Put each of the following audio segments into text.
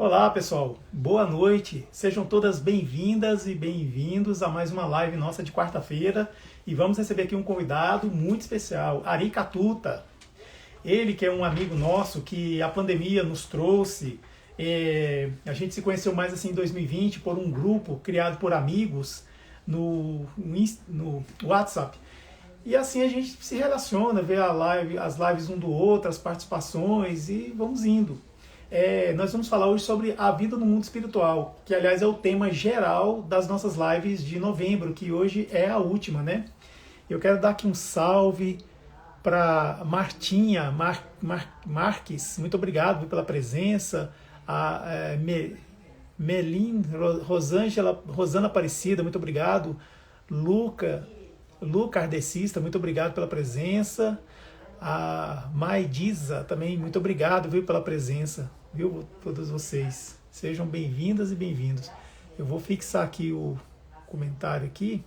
Olá pessoal, boa noite, sejam todas bem-vindas e bem-vindos a mais uma live nossa de quarta-feira e vamos receber aqui um convidado muito especial, Ari Catuta. Ele que é um amigo nosso que a pandemia nos trouxe, a gente se conheceu mais assim em 2020 por um grupo criado por amigos no WhatsApp. E assim a gente se relaciona, vê as lives um do outro, as participações e vamos indo. Nós vamos falar hoje sobre a vida no mundo espiritual, que aliás é o tema geral das nossas lives de novembro, que hoje é a última, né? Eu quero dar aqui um salve para Martinha Marques, muito obrigado pela presença. A Melin Rosana Aparecida, muito obrigado. Luca Ardecista, muito obrigado pela presença. A Maidiza também, muito obrigado, viu, pela presença, viu, todos vocês. Sejam bem-vindas e bem-vindos. Eu vou fixar aqui o comentário aqui,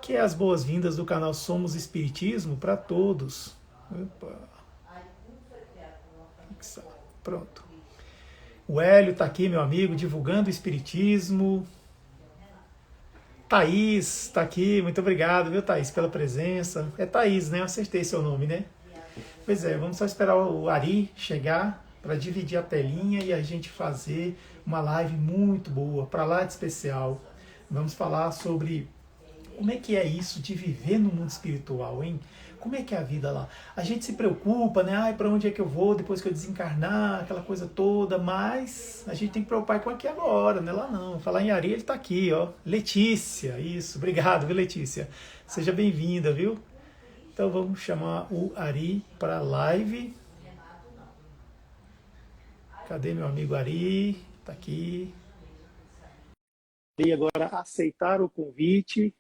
que é as boas-vindas do canal Somos Espiritismo para todos. Opa. Fixar. Pronto. O Hélio está aqui, meu amigo, divulgando o Espiritismo. Thaís está aqui, muito obrigado, viu, Thaís, pela presença. É Thaís, né? Eu acertei seu nome, né? Pois é, vamos só esperar o Ari chegar para dividir a telinha e a gente fazer uma live muito boa, para lá de especial. Vamos falar sobre como é que é isso de viver no mundo espiritual, hein? Como é que é a vida lá? A gente se preocupa, né? Ai, para onde é que eu vou depois que eu desencarnar, aquela coisa toda, mas a gente tem que preocupar com aqui agora, né? Lá não. Falar em Ari, ele está aqui, ó. Letícia, isso. Obrigado, viu, Letícia? Seja bem-vinda, viu? Então vamos chamar o Ari para a live. Cadê meu amigo Ari? Está aqui. E agora aceitar o convite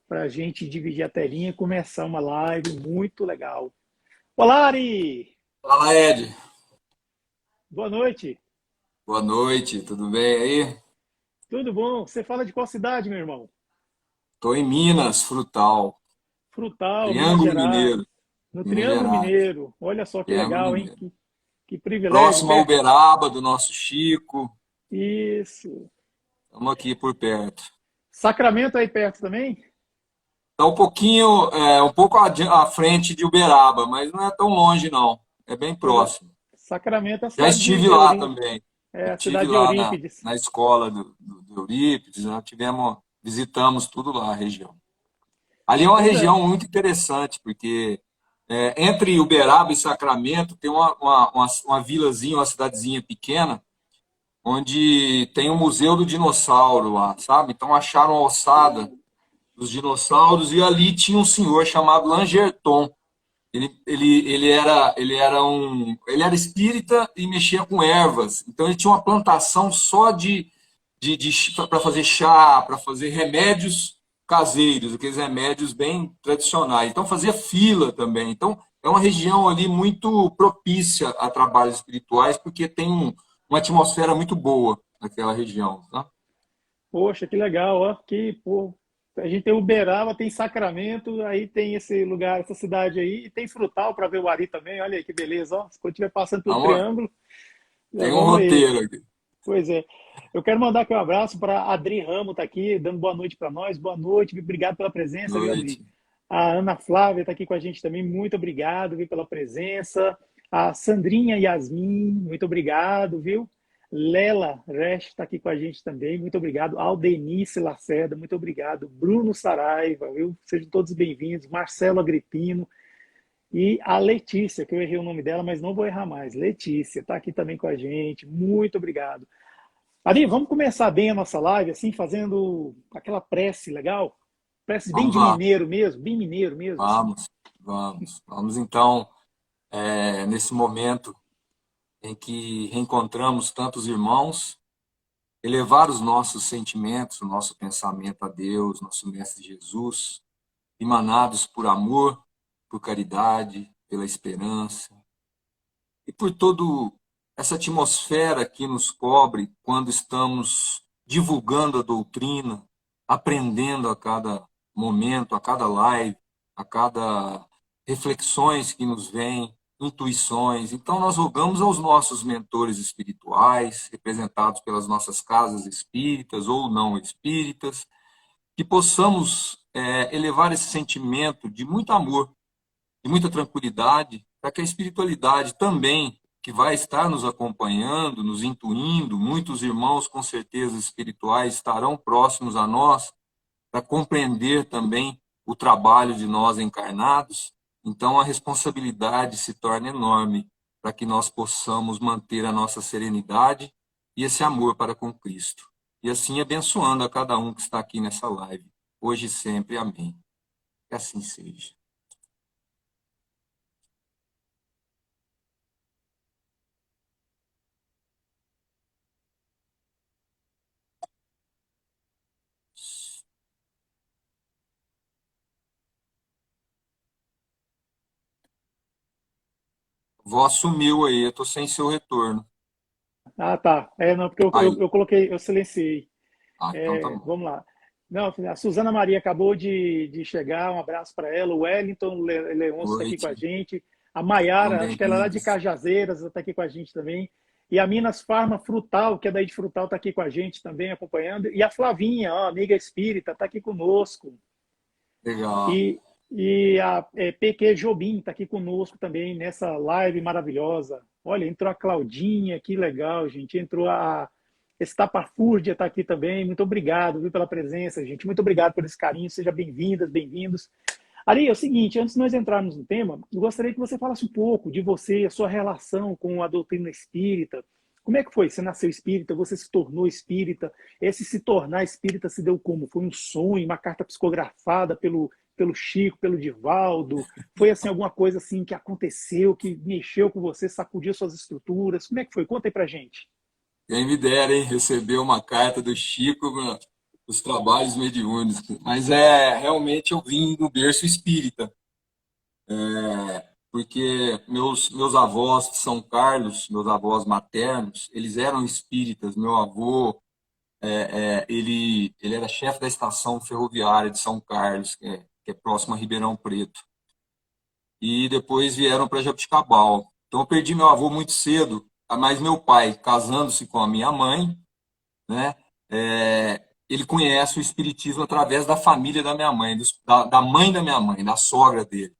para a gente dividir a telinha e começar uma live muito legal. Olá, Ari! Fala, Ed. Boa noite. Boa noite, tudo bem aí? Tudo bom? Você fala de qual cidade, meu irmão? Tô em Minas, Frutal, Frutal, Minas Triângulo Gerais. Mineiro, No Minas Triângulo Gerais, Mineiro. Olha só que Triângulo legal, hein? Mineiro. Que privilégio. Próximo a Uberaba, do nosso Chico, Isso. estamos aqui por perto. Sacramento aí perto também? Está um pouquinho, um pouco à frente de Uberaba, mas não é tão longe não, é bem Pois é. próximo. Sacramento é a Já cidade estive de lá Eurípides. também, É a estive cidade de lá na, Eurípides. na escola do Eurípides, visitamos tudo lá, a região. Ali é uma Pois é. região muito interessante, porque entre Uberaba e Sacramento tem uma vilazinha, uma cidadezinha pequena, onde tem o Museu do Dinossauro lá, sabe? Então acharam a ossada dos dinossauros e ali tinha um senhor chamado Langerton. Ele era espírita e mexia com ervas. Então ele tinha uma plantação só de para fazer chá, para fazer remédios caseiros, aqueles remédios bem tradicionais. Então fazia fila também. Então é uma região ali muito propícia a trabalhos espirituais, porque tem uma atmosfera muito boa naquela região. Tá? Poxa, que legal, ó. Pô, a gente tem Uberaba, tem Sacramento, aí tem esse lugar, essa cidade aí, e tem Frutal para ver o Ari também. Olha aí que beleza, ó. Se quando estiver passando pelo Então, Triângulo, já tem um vamos aí. roteiro aqui. Pois é. Eu quero mandar aqui um abraço para Adri Ramo, tá aqui, dando boa noite para nós. Boa noite, obrigado pela presença, viu, Adri? Noite. A Ana Flávia está aqui com a gente também, muito obrigado, viu, pela presença. A Sandrinha Yasmin, muito obrigado, viu? Lela Resch está aqui com a gente também, muito obrigado. Aldenice Lacerda, muito obrigado. Bruno Saraiva, viu? Sejam todos bem-vindos. Marcelo Agripino e a Letícia, que eu errei o nome dela, mas não vou errar mais. Letícia está aqui também com a gente, muito obrigado. Ari, vamos começar bem a nossa live, assim, fazendo aquela prece legal? Prece bem Vamos de lá. mineiro mesmo, assim. Vamos então, nesse momento em que reencontramos tantos irmãos, elevar os nossos sentimentos, o nosso pensamento a Deus, nosso Mestre Jesus, emanados por amor, por caridade, pela esperança e por toda essa atmosfera que nos cobre quando estamos divulgando a doutrina, aprendendo a cada momento, a cada live, a cada reflexões que nos vêm intuições. Então, nós rogamos aos nossos mentores espirituais, representados pelas nossas casas espíritas ou não espíritas, que possamos elevar esse sentimento de muito amor, de muita tranquilidade, para que a espiritualidade também, que vai estar nos acompanhando, nos intuindo, muitos irmãos com certeza espirituais estarão próximos a nós, para compreender também o trabalho de nós encarnados. Então a responsabilidade se torna enorme para que nós possamos manter a nossa serenidade e esse amor para com Cristo. E assim abençoando a cada um que está aqui nessa live, hoje e sempre. Amém. Que assim seja. Voz sumiu aí, eu estou sem seu retorno. Ah, tá. Não, porque Aí. eu coloquei, eu silenciei. Então tá bom. Vamos lá. Não, a Suzana Maria acabou de chegar, um abraço para ela. O Wellington Leôncio está aqui com a Noite. gente. A Sejam Maiara, acho que ela é lá de bem-vindos. Cajazeiras, está aqui com a gente também. E a Minas Farma Frutal, que é daí de Frutal, está aqui com a gente também, acompanhando. E a Flavinha, ó, amiga espírita, está aqui conosco. Legal. E a PQ Jobim está aqui conosco também nessa live maravilhosa. Olha, entrou a Claudinha, que legal, gente. Entrou a Estapafúrdia, está aqui também. Muito obrigado, viu, pela presença, gente. Muito obrigado por esse carinho. Sejam bem-vindas, bem-vindos. Ari, é o seguinte, antes de nós entrarmos no tema, eu gostaria que você falasse um pouco de você, a sua relação com a doutrina espírita. Como é que foi? Você nasceu espírita, você se tornou espírita. Esse se tornar espírita se deu como? Foi um sonho, uma carta psicografada pelo Chico, pelo Divaldo? Foi assim alguma coisa assim que aconteceu, que mexeu com você, sacudiu suas estruturas? Como é que foi? Conta aí pra gente. Quem me dera, hein, receber uma carta do Chico os trabalhos mediúnicos. Mas realmente eu vim do berço espírita, porque meus avós de São Carlos, meus avós maternos, eles eram espíritas. Meu avô, ele era chefe da estação ferroviária de São Carlos, que é próximo a Ribeirão Preto. E depois vieram para Jabuticabal. Então eu perdi meu avô muito cedo, mas meu pai, casando-se com a minha mãe, né? Ele conhece o espiritismo através da família da minha mãe, da mãe da minha mãe, da sogra dele.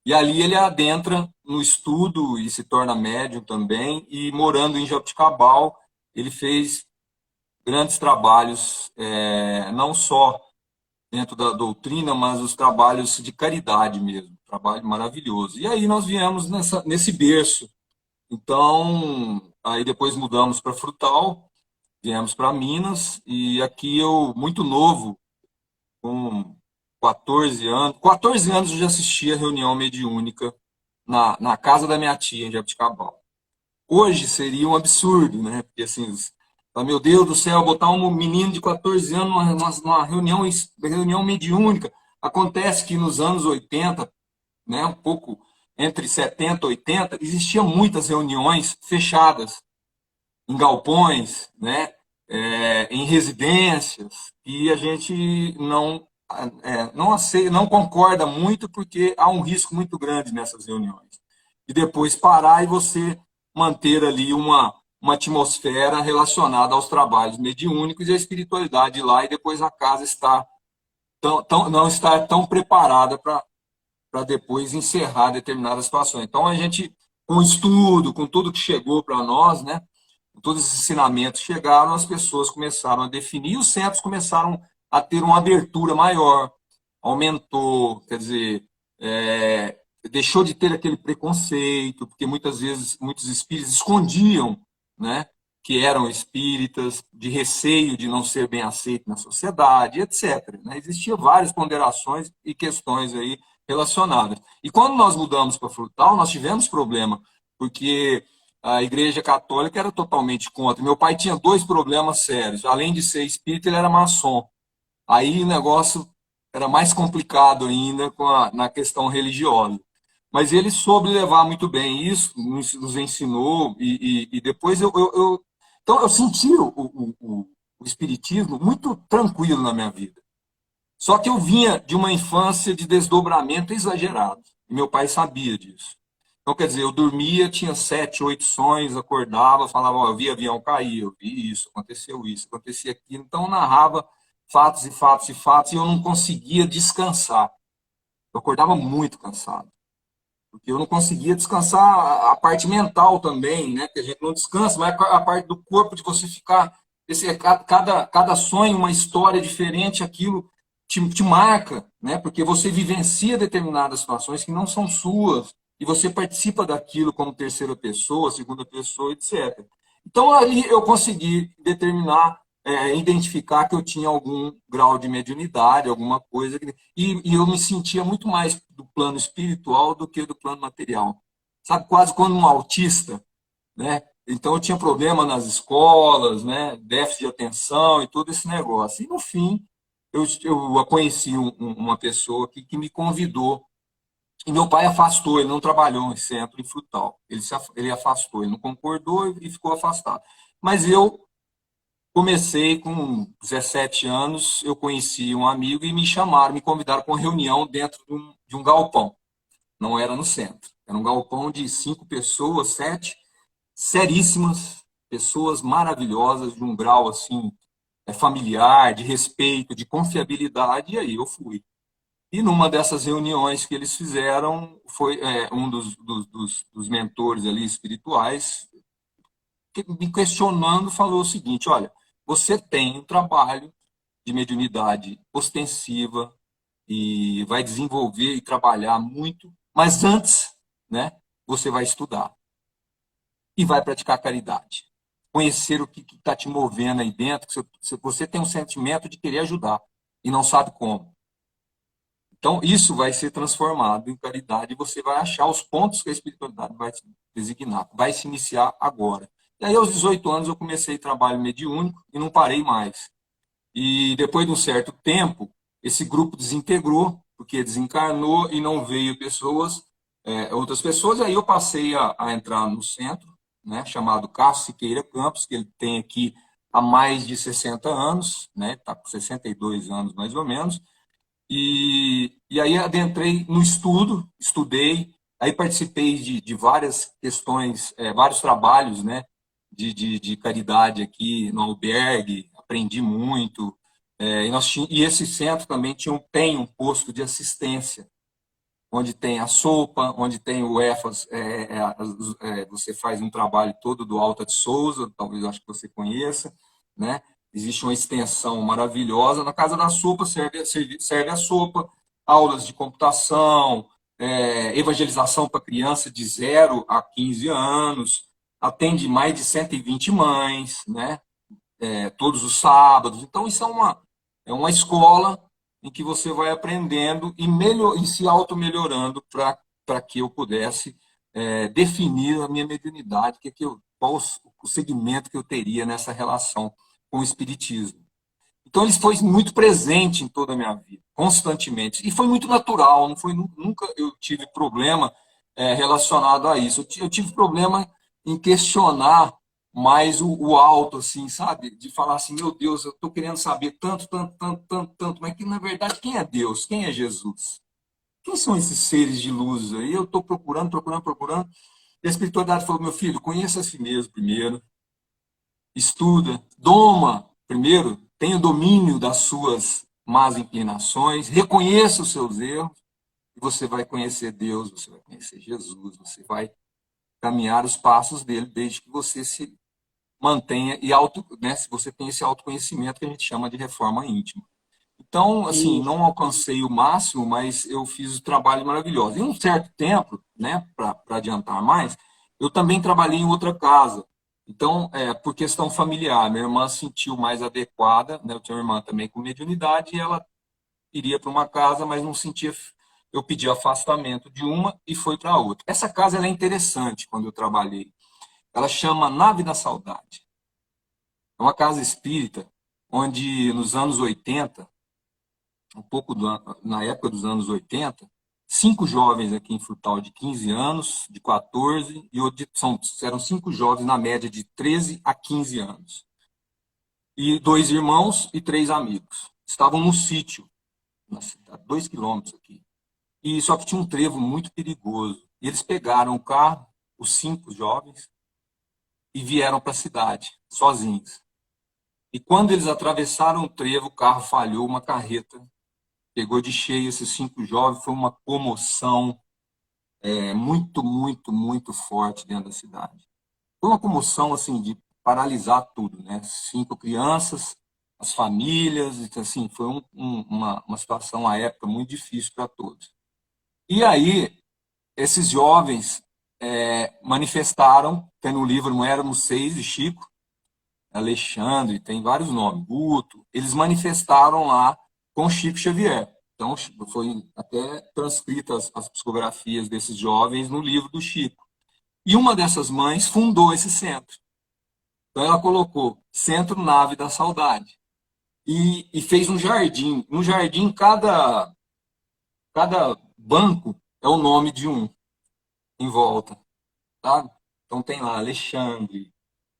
E ali ele adentra no estudo e se torna médium também. E morando em Jabuticabal, ele fez grandes trabalhos, não só dentro da doutrina, mas os trabalhos de caridade mesmo, trabalho maravilhoso. E aí nós viemos nesse berço. Então, aí depois mudamos para Frutal, viemos para Minas, e aqui eu, muito novo, com 14 anos eu já assistia a reunião mediúnica na casa da minha tia, em Jabuticabal. Hoje seria um absurdo, né? Porque assim, meu Deus do céu, botar um menino de 14 anos numa reunião mediúnica. Acontece que nos anos 80, né, um pouco entre 70 e 80, existiam muitas reuniões fechadas em galpões, né, em residências, e a gente não concorda muito porque há um risco muito grande nessas reuniões. E depois parar e você manter ali uma atmosfera relacionada aos trabalhos mediúnicos e à espiritualidade lá, e depois a casa não estar tão preparada para depois encerrar determinadas situações. Então a gente, com o estudo, com tudo que chegou para nós, né, todos esses ensinamentos chegaram, as pessoas começaram a definir, e os centros começaram a ter uma abertura maior, aumentou, quer dizer, deixou de ter aquele preconceito, porque muitas vezes muitos espíritos escondiam, né, que eram espíritas, de receio de não ser bem aceito na sociedade, etc. Né? Existiam várias ponderações e questões aí relacionadas. E quando nós mudamos para Frutal, nós tivemos problema, porque a Igreja Católica era totalmente contra. Meu pai tinha dois problemas sérios. Além de ser espírita, ele era maçom. Aí o negócio era mais complicado ainda na questão religiosa. Mas ele soube levar muito bem isso, nos ensinou, e depois então eu senti o espiritismo muito tranquilo na minha vida. Só que eu vinha de uma infância de desdobramento exagerado, e meu pai sabia disso. Então, quer dizer, eu dormia, tinha 7, 8 sonhos, acordava, falava, ó, eu vi avião cair, eu vi isso, acontecia aquilo. Então, eu narrava fatos e fatos e fatos, e eu não conseguia descansar. Eu acordava muito cansado, porque eu não conseguia descansar a parte mental também, né? Que a gente não descansa, mas a parte do corpo de você ficar. Cada sonho, uma história diferente, aquilo te marca, né? Porque você vivencia determinadas situações que não são suas, e você participa daquilo como terceira pessoa, segunda pessoa, etc. Então, ali eu consegui determinar, identificar que eu tinha algum grau de mediunidade, alguma coisa, e eu me sentia muito mais do plano espiritual do que do plano material. Sabe, quase como um autista, né? Então eu tinha problema nas escolas, né? Déficit de atenção e todo esse negócio. E no fim, eu conheci uma pessoa que me convidou. E meu pai afastou, ele não trabalhou em centro, em Frutal. Ele afastou, ele não concordou e ficou afastado. Mas eu comecei com 17 anos, eu conheci um amigo e me chamaram, me convidaram para uma reunião dentro de um galpão. Não era no centro. Era um galpão de 5 pessoas, 7, seríssimas, pessoas maravilhosas, de um grau assim, familiar, de respeito, de confiabilidade, e aí eu fui. E numa dessas reuniões que eles fizeram, foi um dos mentores ali espirituais, que me questionando, falou o seguinte: olha, você tem um trabalho de mediunidade ostensiva e vai desenvolver e trabalhar muito, mas antes, né, você vai estudar e vai praticar caridade. Conhecer o que está te movendo aí dentro, que você tem um sentimento de querer ajudar e não sabe como. Então, isso vai ser transformado em caridade e você vai achar os pontos que a espiritualidade vai te designar. Vai se iniciar agora. E aí, aos 18 anos, eu comecei trabalho mediúnico e não parei mais. E depois de um certo tempo, esse grupo desintegrou, porque desencarnou e não veio outras pessoas. Aí eu passei a entrar no centro, né, chamado Cássio Siqueira Campos, que ele tem aqui há mais de 60 anos, né, está com 62 anos mais ou menos. E aí adentrei no estudo, estudei, aí participei de várias questões, vários trabalhos, né, de caridade aqui no albergue, aprendi muito. E esse centro também tem um posto de assistência, onde tem a sopa, onde tem o EFAS, você faz um trabalho todo do Alta de Souza, talvez acho que você conheça, né? Existe uma extensão maravilhosa. Na Casa da Sopa serve a sopa, aulas de computação, evangelização para criança de 0 a 15 anos, atende mais de 120 mães, né? Todos os sábados. Então, isso é uma escola em que você vai aprendendo e se auto-melhorando para que eu pudesse definir a minha mediunidade, qual o segmento que eu teria nessa relação com o Espiritismo. Então, ele foi muito presente em toda a minha vida, constantemente. E foi muito natural, não foi, nunca eu tive problema relacionado a isso. Eu tive problema em questionar mais o alto, assim, sabe? De falar assim, meu Deus, eu estou querendo saber tanto, tanto, tanto, tanto, tanto, mas que, na verdade, quem é Deus? Quem é Jesus? Quem são esses seres de luz aí? Eu estou procurando, procurando, procurando. E a espiritualidade falou, meu filho, conheça a si mesmo primeiro, estuda, doma primeiro, tenha o domínio das suas más inclinações, reconheça os seus erros, e você vai conhecer Deus, você vai conhecer Jesus, você vai caminhar os passos dele, desde que você se mantenha né, se você tem esse autoconhecimento que a gente chama de reforma íntima. Então, assim, não alcancei o máximo, mas eu fiz um trabalho maravilhoso. Em um certo tempo, né, para adiantar mais, eu também trabalhei em outra casa. Então, por questão familiar, minha irmã se sentiu mais adequada, né, eu tinha uma irmã também com mediunidade, e ela iria para uma casa, mas não sentia. Eu pedi afastamento de uma e foi para outra. Essa casa ela é interessante quando eu trabalhei. Ela chama Nave da Saudade. É uma casa espírita onde, nos anos 80, na época dos anos 80, 5 jovens aqui em Frutal de 15 anos, de 14, e eram 5 jovens na média de 13 a 15 anos. E 2 irmãos e 3 amigos. Estavam no sítio, na cidade, 2 quilômetros aqui. E só que tinha um trevo muito perigoso. E eles pegaram o carro, os 5 jovens, e vieram para a cidade, sozinhos. E quando eles atravessaram o trevo, o carro falhou, uma carreta pegou de cheio esses 5 jovens, foi uma comoção muito, muito, muito forte dentro da cidade. Foi uma comoção assim de paralisar tudo, né? 5 crianças, as famílias, então, assim, foi uma situação à época muito difícil para todos. E aí esses jovens manifestaram, tem no livro Não Éramos Seis, de Chico, Alexandre, tem vários nomes, Guto, eles manifestaram lá com Chico Xavier. Então, foi até transcritas as psicografias desses jovens no livro do Chico. E uma dessas mães fundou esse centro. Então, ela colocou Centro Nave da Saudade. E fez um jardim. No jardim, cada banco é o nome de um em volta. Tá? Então, tem lá Alexandre,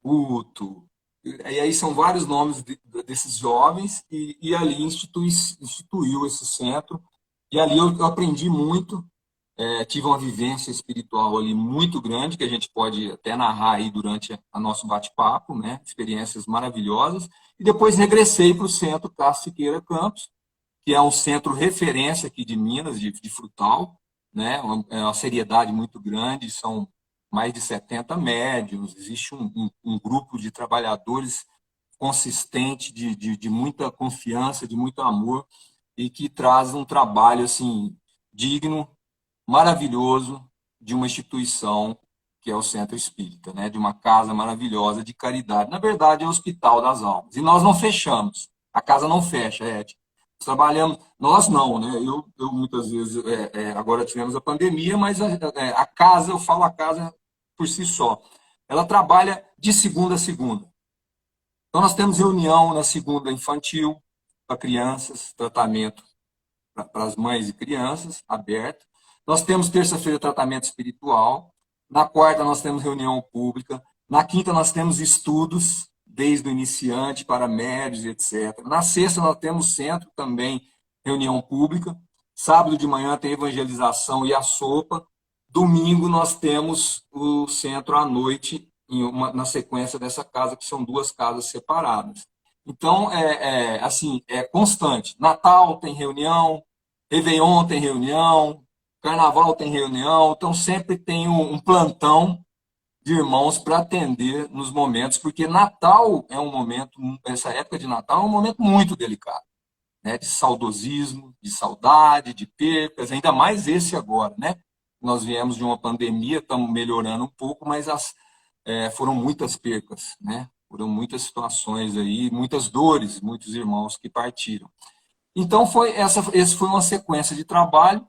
Guto, e aí são vários nomes desses jovens, e ali instituiu esse centro. E ali eu aprendi muito, tive uma vivência espiritual ali muito grande, que a gente pode até narrar aí durante a nosso bate-papo, né? Experiências maravilhosas. E depois regressei para o centro Cássio Siqueira Campos, que é um centro referência aqui de Minas, de Frutal, né? É uma seriedade muito grande, são mais de 70 médiuns, existe um grupo de trabalhadores consistente, de muita confiança, de muito amor, e que traz um trabalho assim digno, maravilhoso, de uma instituição que é o Centro Espírita, né? De uma casa maravilhosa de caridade. Na verdade, é o Hospital das Almas. E nós não fechamos. A casa não fecha, Ed. Nós trabalhamos, nós não, né? Eu muitas vezes, agora tivemos a pandemia, mas a casa, eu falo a casa por si só, ela trabalha de segunda a segunda. Então, nós temos reunião na segunda infantil, para crianças, tratamento para as mães e crianças, aberto. Nós temos terça-feira tratamento espiritual. Na quarta, nós temos reunião pública. Na quinta, nós temos estudos, desde o iniciante para médios, etc. Na sexta, nós temos centro também, reunião pública. Sábado de manhã tem evangelização e a sopa. Domingo, nós temos o centro à noite, na sequência dessa casa, que são 2 casas separadas. Então, assim, é constante. Natal tem reunião, Réveillon tem reunião, Carnaval tem reunião, então sempre tem um plantão de irmãos para atender nos momentos, porque Natal é um momento, essa época de Natal é um momento muito delicado, né? De saudosismo, de saudade, de percas, ainda mais esse agora, né? Nós viemos de uma pandemia, estamos melhorando um pouco, mas foram muitas percas, né? Foram muitas situações aí, muitas dores, muitos irmãos que partiram. Então, essa foi uma sequência de trabalho,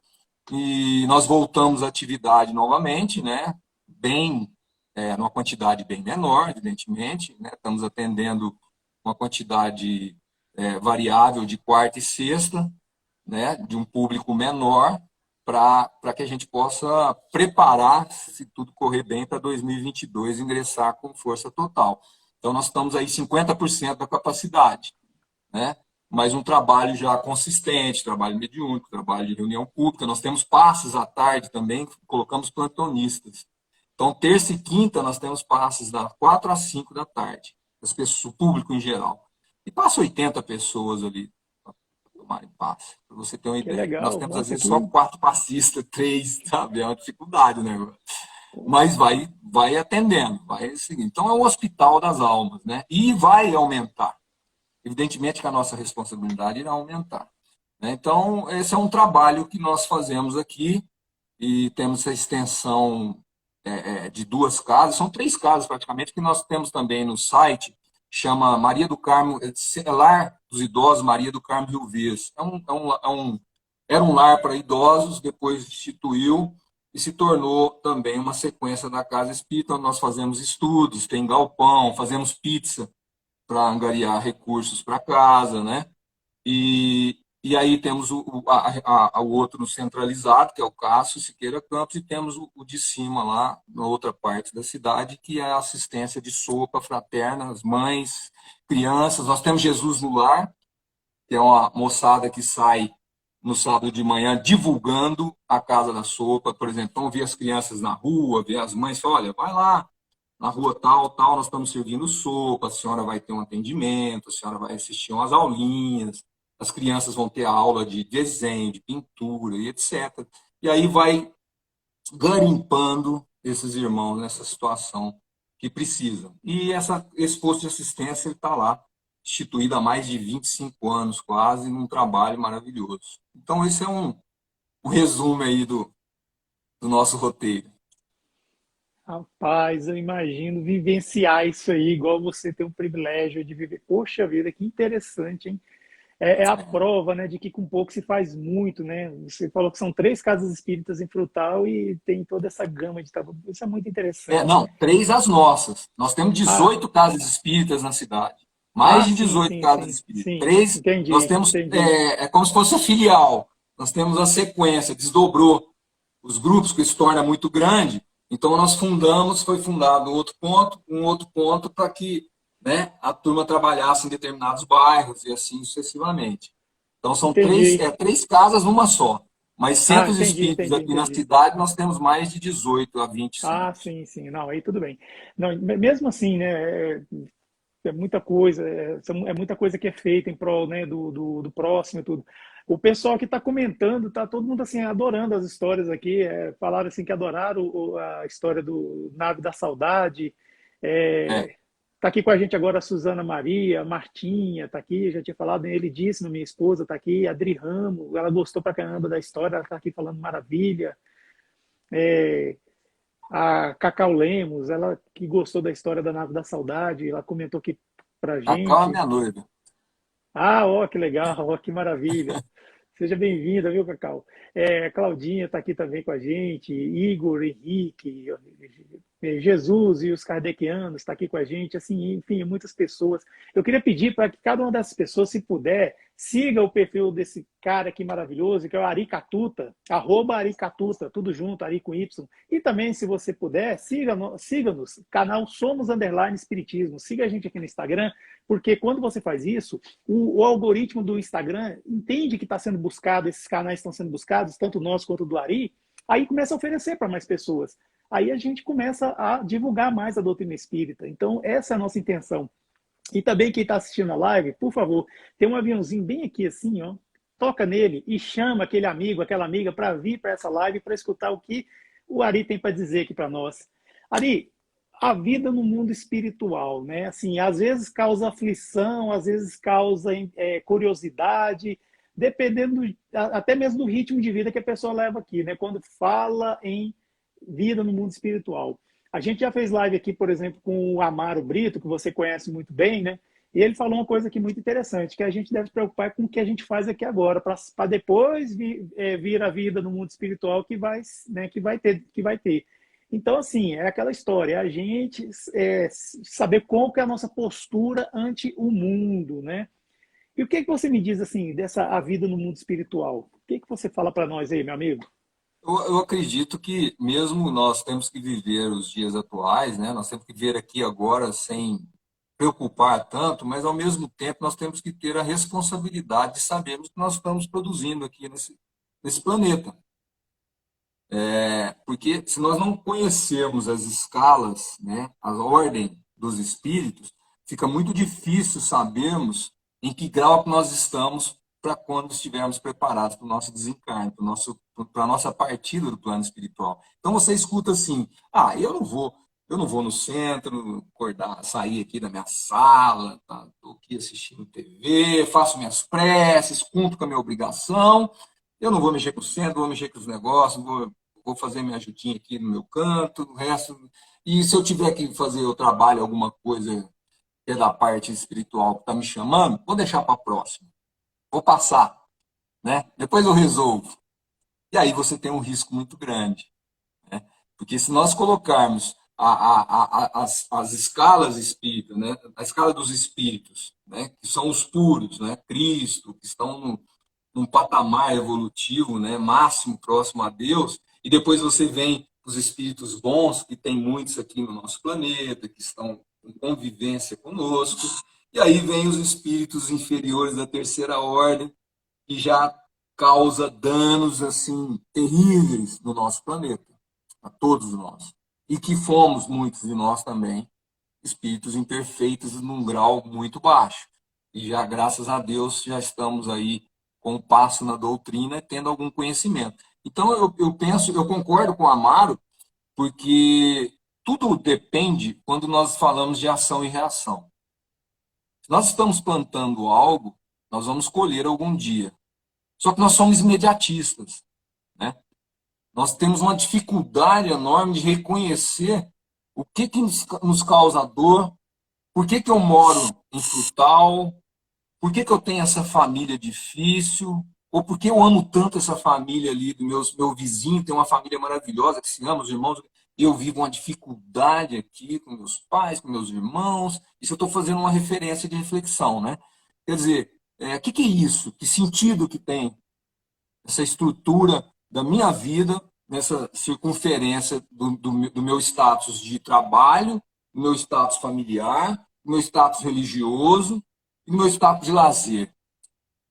e nós voltamos à atividade novamente, né? Numa quantidade bem menor, evidentemente, né? Estamos atendendo uma quantidade variável de quarta e sexta, né? De um público menor, para que a gente possa preparar, se tudo correr bem, para 2022 ingressar com força total. Então, nós estamos aí 50% da capacidade, né? Mas um trabalho já consistente, trabalho mediúnico, trabalho de reunião pública. Nós temos passes à tarde também, colocamos plantonistas. Então, terça e quinta, nós temos passes das 4 às 5 da tarde, as pessoas, o público em geral. E passa 80 pessoas ali para tomarem passe, para você ter uma Que ideia. legal. Nós temos, às Nossa, vezes, só 4 passistas, 3, sabe? É uma dificuldade o negócio. Mas vai atendendo, vai seguindo. Então, é o hospital das almas, né? E vai aumentar. Evidentemente que a nossa responsabilidade irá aumentar, né? Então, esse é um trabalho que nós fazemos aqui, e temos essa extensão de 2 casas, são 3 casas praticamente, que nós temos também no site, chama Maria do Carmo, Lar dos Idosos Maria do Carmo Rio Verde. Era um lar para idosos, depois instituiu e se tornou também uma sequência da Casa Espírita, onde nós fazemos estudos, tem galpão, fazemos pizza, para angariar recursos para casa, né? E aí temos o outro centralizado, que é o Cássio Siqueira Campos, e temos o de cima lá, na outra parte da cidade, que é a assistência de sopa fraterna, as mães, crianças. Nós temos Jesus no Lar, que é uma moçada que sai no sábado de manhã divulgando a Casa da Sopa, por exemplo. Então, vi as crianças na rua, vi as mães, olha, vai lá, na rua tal, tal, nós estamos servindo sopa, a senhora vai ter um atendimento, a senhora vai assistir umas aulinhas, as crianças vão ter aula de desenho, de pintura e etc. E aí vai garimpando esses irmãos nessa situação que precisam. E esse posto de assistência está lá, instituído há mais de 25 anos quase, num trabalho maravilhoso. Então, esse é um resumo aí do nosso roteiro. Rapaz, eu imagino vivenciar isso aí, igual você tem o privilégio de viver. Poxa vida, que interessante, hein? É a prova, né, de que com pouco se faz muito, né? Você falou que são 3 casas espíritas em Frutal e tem toda essa gama de trabalho. Isso é muito interessante. Não, 3 as nossas. Nós temos Ah, 18 casas espíritas na cidade. Mais de sim, 18 sim, casas sim, espíritas. sim. 3, nós Entendi, temos, entendi. como se fosse a filial. Nós temos a sequência, desdobrou os grupos, que isso torna muito grande. Então, nós foi fundado um outro ponto para que, né, a turma trabalhasse em determinados bairros e assim sucessivamente. Então, são Entendi. 3 casas numa só. Mas Ah, centros entendi, espíritas entendi, aqui na entendi. cidade, nós temos mais de 18 a 20 Ah, centros. sim, sim. Não, aí tudo bem. Não, mesmo assim, né? É muita coisa, é muita coisa que é feita em prol, né, do próximo e tudo. O pessoal que está comentando, tá todo mundo assim adorando as histórias aqui, falaram assim que adoraram a história do Nave da Saudade. É, Tá aqui com a gente agora a Suzana Maria, a Martinha, tá aqui, já tinha falado, ele disse, minha esposa tá aqui, a Adri Ramo, ela gostou pra caramba da história, ela tá aqui falando maravilha. A Cacau Lemos, ela que gostou da história da Nave da Saudade, ela comentou aqui pra Cacau é gente. minha noiva. Ah, ó, que legal, ó, que maravilha. Seja bem-vinda, viu, Cacau? Claudinha está aqui também com a gente, Igor, Henrique, Jesus e os kardecianos está aqui com a gente, assim, enfim, muitas pessoas. Eu queria pedir para que cada uma dessas pessoas, se puder, siga o perfil desse cara aqui maravilhoso, que é o Ari Catuta, @Ari Catuta, tudo junto, Ari com Y. E também, se você puder, siga-nos, canal Somos Underline Espiritismo. Siga a gente aqui no Instagram, porque quando você faz isso, o algoritmo do Instagram entende que está sendo buscado, esses canais estão sendo buscados, tanto nós quanto do Ari, aí começa a oferecer para mais pessoas. Aí a gente começa a divulgar mais a doutrina espírita. Então, essa é a nossa intenção. E também quem está assistindo a live, por favor, tem um aviãozinho bem aqui assim, ó. Toca nele e chama aquele amigo, aquela amiga para vir para essa live para escutar o que o Ari tem para dizer aqui para nós. Ari, a vida no mundo espiritual, né? Assim, às vezes causa aflição, às vezes causa curiosidade, dependendo até mesmo do ritmo de vida que a pessoa leva aqui, né? Quando fala em vida no mundo espiritual. A gente já fez live aqui, por exemplo, com o Amaro Brito, que você conhece muito bem, né? E ele falou uma coisa aqui muito interessante, que a gente deve se preocupar com o que a gente faz aqui agora, para depois vir a vida no mundo espiritual que vai, né, que vai ter. Então, assim, é aquela história, é a gente saber qual que é a nossa postura ante o mundo, né? E o que que você me diz, assim, dessa a vida no mundo espiritual? O que que você fala para nós aí, meu amigo? Eu acredito que mesmo nós temos que viver os dias atuais, né? Nós temos que viver aqui agora sem preocupar tanto, mas ao mesmo tempo nós temos que ter a responsabilidade de sabermos que nós estamos produzindo aqui nesse planeta. Porque se nós não conhecermos as escalas, né, a ordem dos espíritos, fica muito difícil sabermos em que grau que nós estamos para quando estivermos preparados para o nosso desencarne, para a nossa partida do plano espiritual. Então você escuta assim: ah, eu não vou no centro, acordar, sair aqui da minha sala, tá? Estou aqui assistindo TV, faço minhas preces, cumpro com a minha obrigação, eu não vou mexer com o centro, não vou mexer com os negócios, vou fazer minha ajudinha aqui no meu canto, o resto. E se eu tiver que fazer o trabalho, alguma coisa que é da parte espiritual que está me chamando, vou deixar para a próxima. Vou passar, né? Depois eu resolvo. E aí você tem um risco muito grande, né? Porque se nós colocarmos as escalas espíritas, né? A escala dos espíritos, né? Que são os puros, né? Cristo, que estão num patamar evolutivo, né? Máximo próximo a Deus, e depois você vem os espíritos bons, que tem muitos aqui no nosso planeta, que estão em convivência conosco, e aí vem os espíritos inferiores da terceira ordem, que já causa danos assim terríveis no nosso planeta, a todos nós. E que fomos, muitos de nós também, espíritos imperfeitos num grau muito baixo. E já, graças a Deus, já estamos aí com um passo na doutrina, tendo algum conhecimento. Então, eu concordo com o Amaro, porque tudo depende quando nós falamos de ação e reação. Se nós estamos plantando algo, nós vamos colher algum dia. Só que nós somos imediatistas, né? Nós temos uma dificuldade enorme de reconhecer o que nos causa dor, por que eu moro em Frutal, por que eu tenho essa família difícil, ou por que eu amo tanto essa família ali, meu vizinho tem uma família maravilhosa que se ama, os irmãos, eu vivo uma dificuldade aqui com meus pais, com meus irmãos. Isso eu estou fazendo uma referência de reflexão, né? Quer dizer, que é isso? Que sentido que tem essa estrutura da minha vida nessa circunferência do meu status de trabalho, do meu status familiar, do meu status religioso e do meu status de lazer,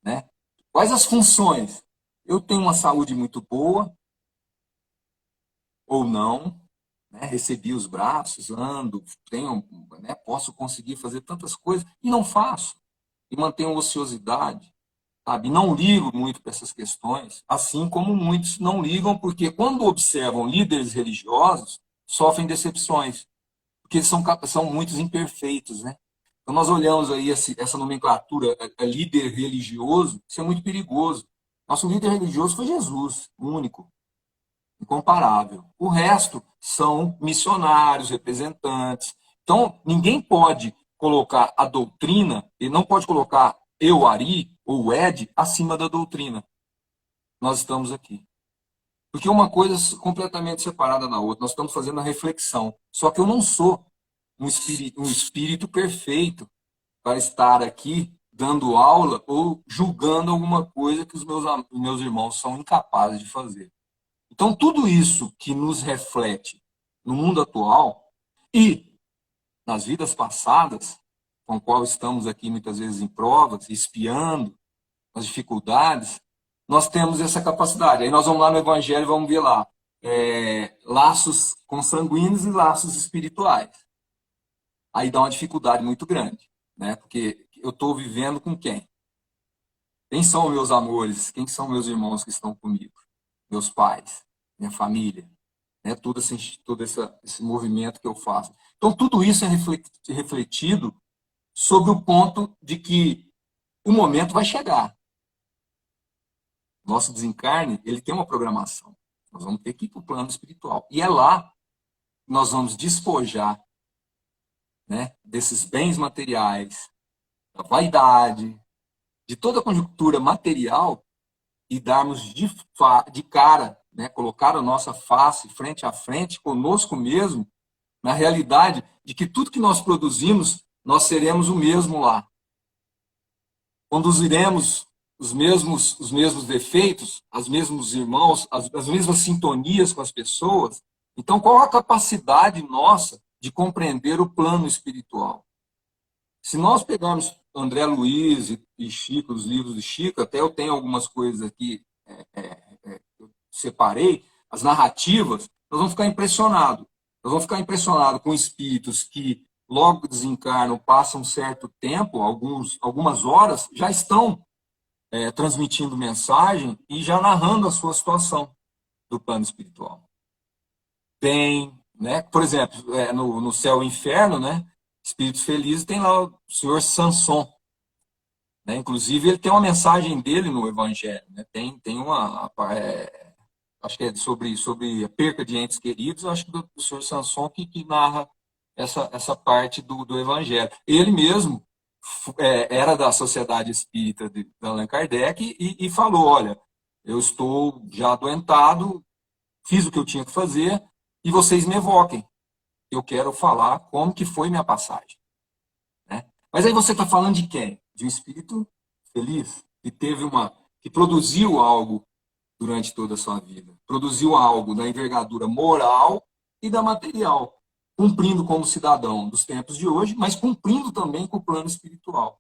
né? Quais as funções? Eu tenho uma saúde muito boa ou não, né? Recebi os braços, ando, tenho, né? Posso conseguir fazer tantas coisas e não faço. E mantenho ociosidade, sabe? Não ligo muito para essas questões, assim como muitos não ligam, porque quando observam líderes religiosos, sofrem decepções, porque são muitos imperfeitos, né? Então nós olhamos aí essa nomenclatura, líder religioso, isso é muito perigoso. Nosso líder religioso foi Jesus, único, incomparável. O resto são missionários, representantes. Então ninguém pode colocar a doutrina, e não pode colocar eu, Ari, ou o Ed, acima da doutrina. Nós estamos aqui. Porque uma coisa é completamente separada da outra. Nós estamos fazendo a reflexão. Só que eu não sou um espírito perfeito para estar aqui dando aula ou julgando alguma coisa que os meus irmãos são incapazes de fazer. Então, tudo isso que nos reflete no mundo atual e nas vidas passadas, com o qual estamos aqui muitas vezes em provas, espiando as dificuldades, nós temos essa capacidade. Aí nós vamos lá no Evangelho e vamos ver lá laços consanguíneos e laços espirituais. Aí dá uma dificuldade muito grande, né? Porque eu estou vivendo com quem? Quem são meus amores? Quem são meus irmãos que estão comigo? Meus pais, minha família, né? Todo esse movimento que eu faço. Então, tudo isso é refletido sobre o ponto de que o momento vai chegar. Nosso desencarne, ele tem uma programação. Nós vamos ter que ir para o plano espiritual. E é lá que nós vamos despojar, né, desses bens materiais, da vaidade, de toda a conjuntura material e darmos de cara, né, colocar a nossa face frente a frente conosco mesmo, na realidade de que tudo que nós produzimos, nós seremos o mesmo lá. Conduziremos os mesmos defeitos, os mesmos irmãos, as mesmas sintonias com as pessoas. Então, qual a capacidade nossa de compreender o plano espiritual? Se nós pegarmos André Luiz e Chico, os livros de Chico, até eu tenho algumas coisas aqui, eu separei, as narrativas, nós vamos ficar impressionados. Nós vamos ficar impressionados com espíritos que logo desencarnam, passam um certo tempo, algumas horas, já estão transmitindo mensagem e já narrando a sua situação do plano espiritual. Tem, né? Por exemplo, no Céu e Inferno, né? Espíritos Felizes, tem lá o senhor Sanson. Né? Inclusive, ele tem uma mensagem dele no Evangelho. Né? Tem uma... acho que é sobre a perca de entes queridos, acho que do senhor Sanson que narra essa parte do Evangelho. Ele mesmo era da Sociedade Espírita de Allan Kardec e falou, olha, eu estou já adoentado, fiz o que eu tinha que fazer e vocês me evoquem. Eu quero falar como que foi minha passagem. Né? Mas aí você está falando de quem? De um espírito feliz, que produziu algo durante toda a sua vida. Produziu algo da envergadura moral e da material, cumprindo como cidadão dos tempos de hoje, mas cumprindo também com o plano espiritual,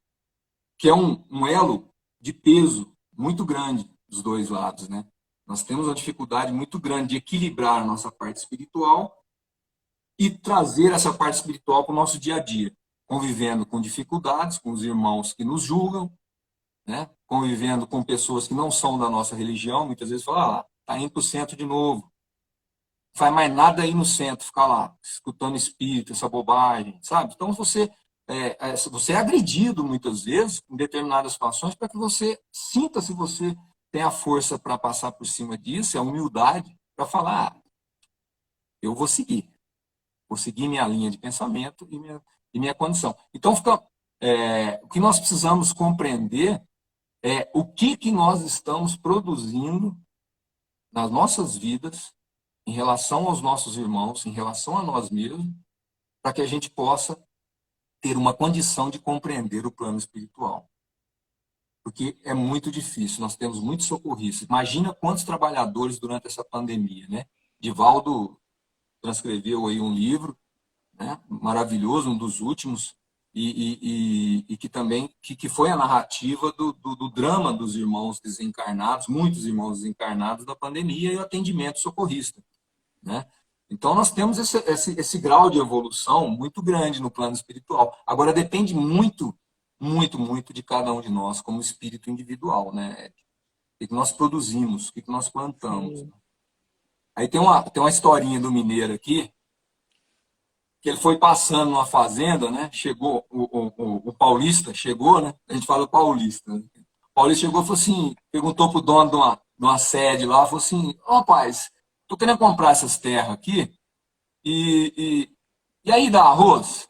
que é um elo de peso muito grande dos dois lados, né? Nós temos uma dificuldade muito grande de equilibrar a nossa parte espiritual e trazer essa parte espiritual para o nosso dia a dia, convivendo com dificuldades, com os irmãos que nos julgam, né? Convivendo com pessoas que não são da nossa religião, muitas vezes falam, ah, tá indo para o centro de novo, não faz mais nada aí no centro, ficar lá, escutando espírito, essa bobagem, sabe? Então você é agredido muitas vezes em determinadas situações para que você sinta se você tem a força para passar por cima disso, a humildade para falar, ah, eu vou seguir minha linha de pensamento e minha condição. Então, o que nós precisamos compreender é o que nós estamos produzindo nas nossas vidas, em relação aos nossos irmãos, em relação a nós mesmos, para que a gente possa ter uma condição de compreender o plano espiritual. Porque é muito difícil, nós temos muitos socorristas. Imagina quantos trabalhadores durante essa pandemia, né? Divaldo transcreveu aí um livro, né, maravilhoso, um dos últimos, e que também que foi a narrativa do drama dos irmãos desencarnados, muitos irmãos desencarnados da pandemia e o atendimento socorrista, né? Então nós temos esse grau de evolução muito grande no plano espiritual. Agora depende muito, muito, muito de cada um de nós como espírito individual, né? O que nós produzimos, o que nós plantamos. Sim. Aí tem uma historinha do mineiro aqui, que ele foi passando numa fazenda, né? Chegou, o paulista chegou, né? A gente fala paulista, né? O paulista chegou e falou assim, perguntou pro dono de uma sede lá, falou assim, ó, rapaz, tô querendo comprar essas terras aqui, e aí dá arroz?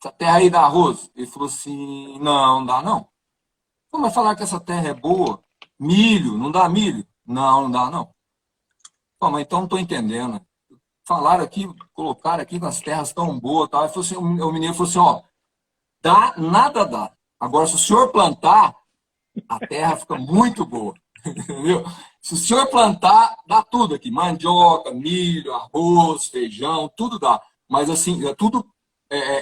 Essa terra aí dá arroz? Ele falou assim, não, não dá não. Pô, mas falar que essa terra é boa, milho, não dá milho? Não, não dá não. Pô, mas então não tô entendendo. Falaram aqui, colocaram aqui nas terras tão boas, tal. Assim, o mineiro falou assim, ó, dá, nada dá. Agora, se o senhor plantar, a terra fica muito boa. Entendeu? Se o senhor plantar, dá tudo aqui. Mandioca, milho, arroz, feijão, tudo dá. Mas assim, tudo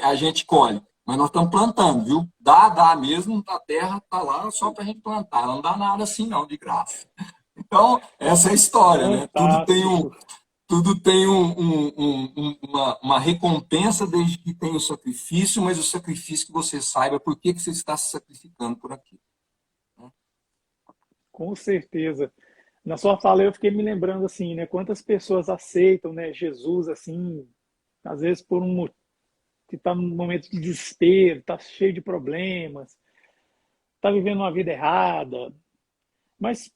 a gente colhe. Mas nós estamos plantando, viu? Dá mesmo, a terra está lá só para a gente plantar. Ela não dá nada assim, não, de graça. Então, essa é a história, né? Fantástico. Tudo tem uma recompensa desde que tem o sacrifício, mas o sacrifício que você saiba por que você está se sacrificando por aquilo. Com certeza. Na sua fala eu fiquei me lembrando assim, né? Quantas pessoas aceitam, né, Jesus assim, às vezes por que está num momento de desespero, está cheio de problemas, está vivendo uma vida errada. Mas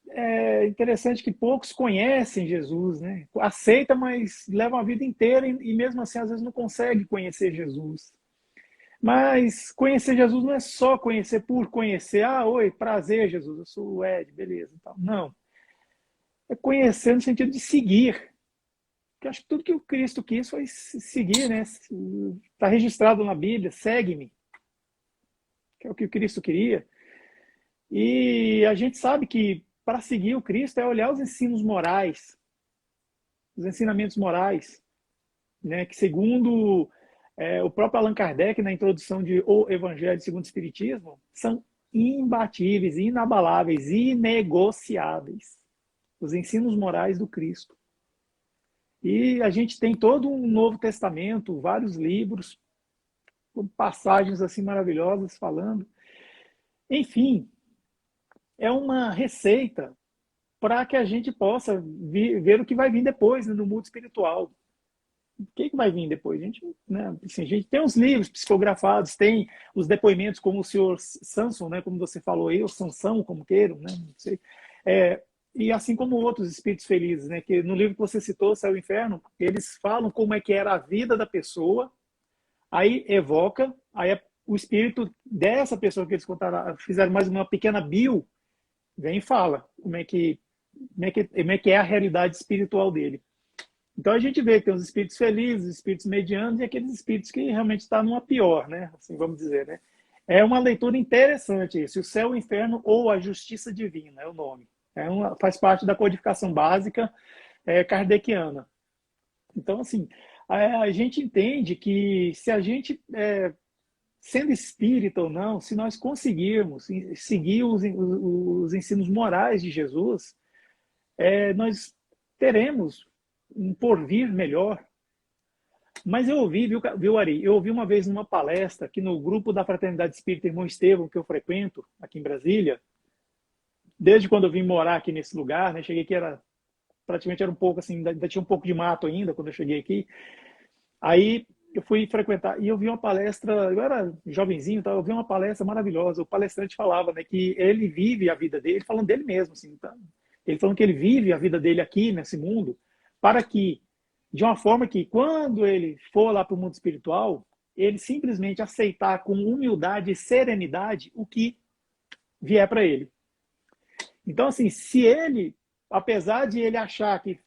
é interessante que poucos conhecem Jesus, né? Aceita, mas leva a vida inteira e mesmo assim às vezes não consegue conhecer Jesus. Mas conhecer Jesus não é só conhecer por conhecer. Ah, oi, prazer, Jesus, eu sou o Ed, beleza. Então, não. É conhecer no sentido de seguir. Porque acho que tudo que o Cristo quis foi seguir, né? Está registrado na Bíblia, segue-me, que é o que o Cristo queria. E a gente sabe que para seguir o Cristo é olhar os ensinos morais, os ensinamentos morais, né? Que segundo o próprio Allan Kardec, na introdução de O Evangelho segundo o Espiritismo, são imbatíveis, inabaláveis, inegociáveis. Os ensinos morais do Cristo. E a gente tem todo um Novo Testamento, vários livros, com passagens assim maravilhosas falando. Enfim, é uma receita para que a gente possa ver o que vai vir depois, né, no mundo espiritual. O que vai vir depois? A gente tem os livros psicografados, tem os depoimentos como o senhor Samson, né, como você falou aí, ou Sansão, como queiram, né, não sei. E assim como outros espíritos felizes, né, que no livro que você citou, Céu e Inferno, eles falam como é que era a vida da pessoa, aí evoca, aí o espírito dessa pessoa que eles contaram, fizeram mais uma pequena bio, vem e fala como é que é a realidade espiritual dele. Então a gente vê que tem os espíritos felizes, os espíritos medianos e aqueles espíritos que realmente estão numa pior, né? Assim vamos dizer, né? É uma leitura interessante isso. O Céu e o Inferno ou a Justiça Divina é o nome. Faz parte da codificação básica kardeciana. Então, assim, a gente entende que se a gente sendo espírita ou não, se nós conseguirmos seguir os ensinos morais de Jesus, nós teremos um porvir melhor. Mas eu ouvi, viu, Ari? Eu ouvi uma vez numa palestra aqui no grupo da Fraternidade Espírita Irmão Estevão, que eu frequento aqui em Brasília, desde quando eu vim morar aqui nesse lugar, né? Cheguei aqui, praticamente era um pouco assim, ainda tinha um pouco de mato ainda quando eu cheguei aqui. Aí eu fui frequentar e eu vi uma palestra, eu era jovenzinho, tá? Eu vi uma palestra maravilhosa. O palestrante falava, né, que ele vive a vida dele, falando dele mesmo, assim, tá? Ele falando que ele vive a vida dele aqui nesse mundo para que, de uma forma que, quando ele for lá para o mundo espiritual, ele simplesmente aceitar com humildade e serenidade o que vier para ele. Então, assim, se ele, apesar de ele achar que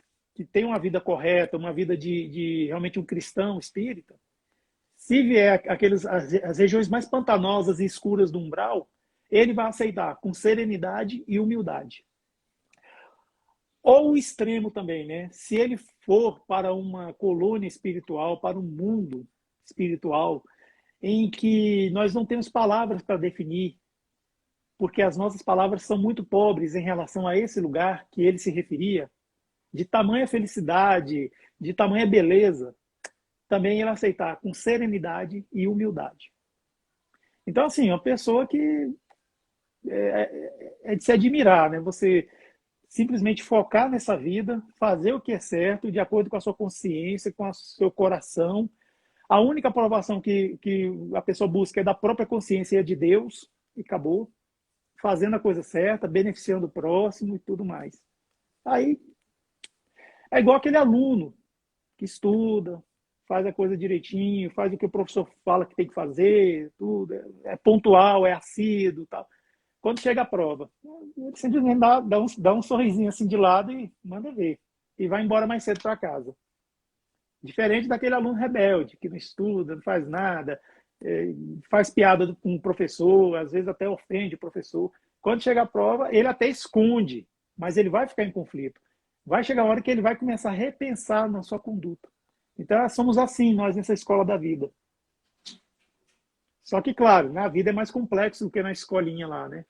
tem uma vida correta, uma vida de realmente um cristão espírita, se vier as regiões mais pantanosas e escuras do umbral, ele vai aceitar com serenidade e humildade. Ou o extremo também, né? Se ele for para uma colônia espiritual, para um mundo espiritual, em que nós não temos palavras para definir, porque as nossas palavras são muito pobres em relação a esse lugar que ele se referia, de tamanha felicidade, de tamanha beleza, também ele aceitar com serenidade e humildade. Então, assim, uma pessoa que é de se admirar, né? Você simplesmente focar nessa vida, fazer o que é certo, de acordo com a sua consciência, com o seu coração. A única aprovação que a pessoa busca é da própria consciência e é de Deus, e acabou. Fazendo a coisa certa, beneficiando o próximo e tudo mais. Aí, é igual aquele aluno que estuda, faz a coisa direitinho, faz o que o professor fala que tem que fazer, tudo, é pontual, é assíduo, tal. Quando chega a prova, ele simplesmente dá um sorrisinho assim de lado e manda ver. E vai embora mais cedo para casa. Diferente daquele aluno rebelde, que não estuda, não faz nada, faz piada com o professor, às vezes até ofende o professor. Quando chega a prova, ele até esconde, mas ele vai ficar em conflito. Vai chegar a hora que ele vai começar a repensar na sua conduta. Então, somos assim, nós nessa escola da vida. Só que, claro, na vida é mais complexo do que na escolinha lá, né?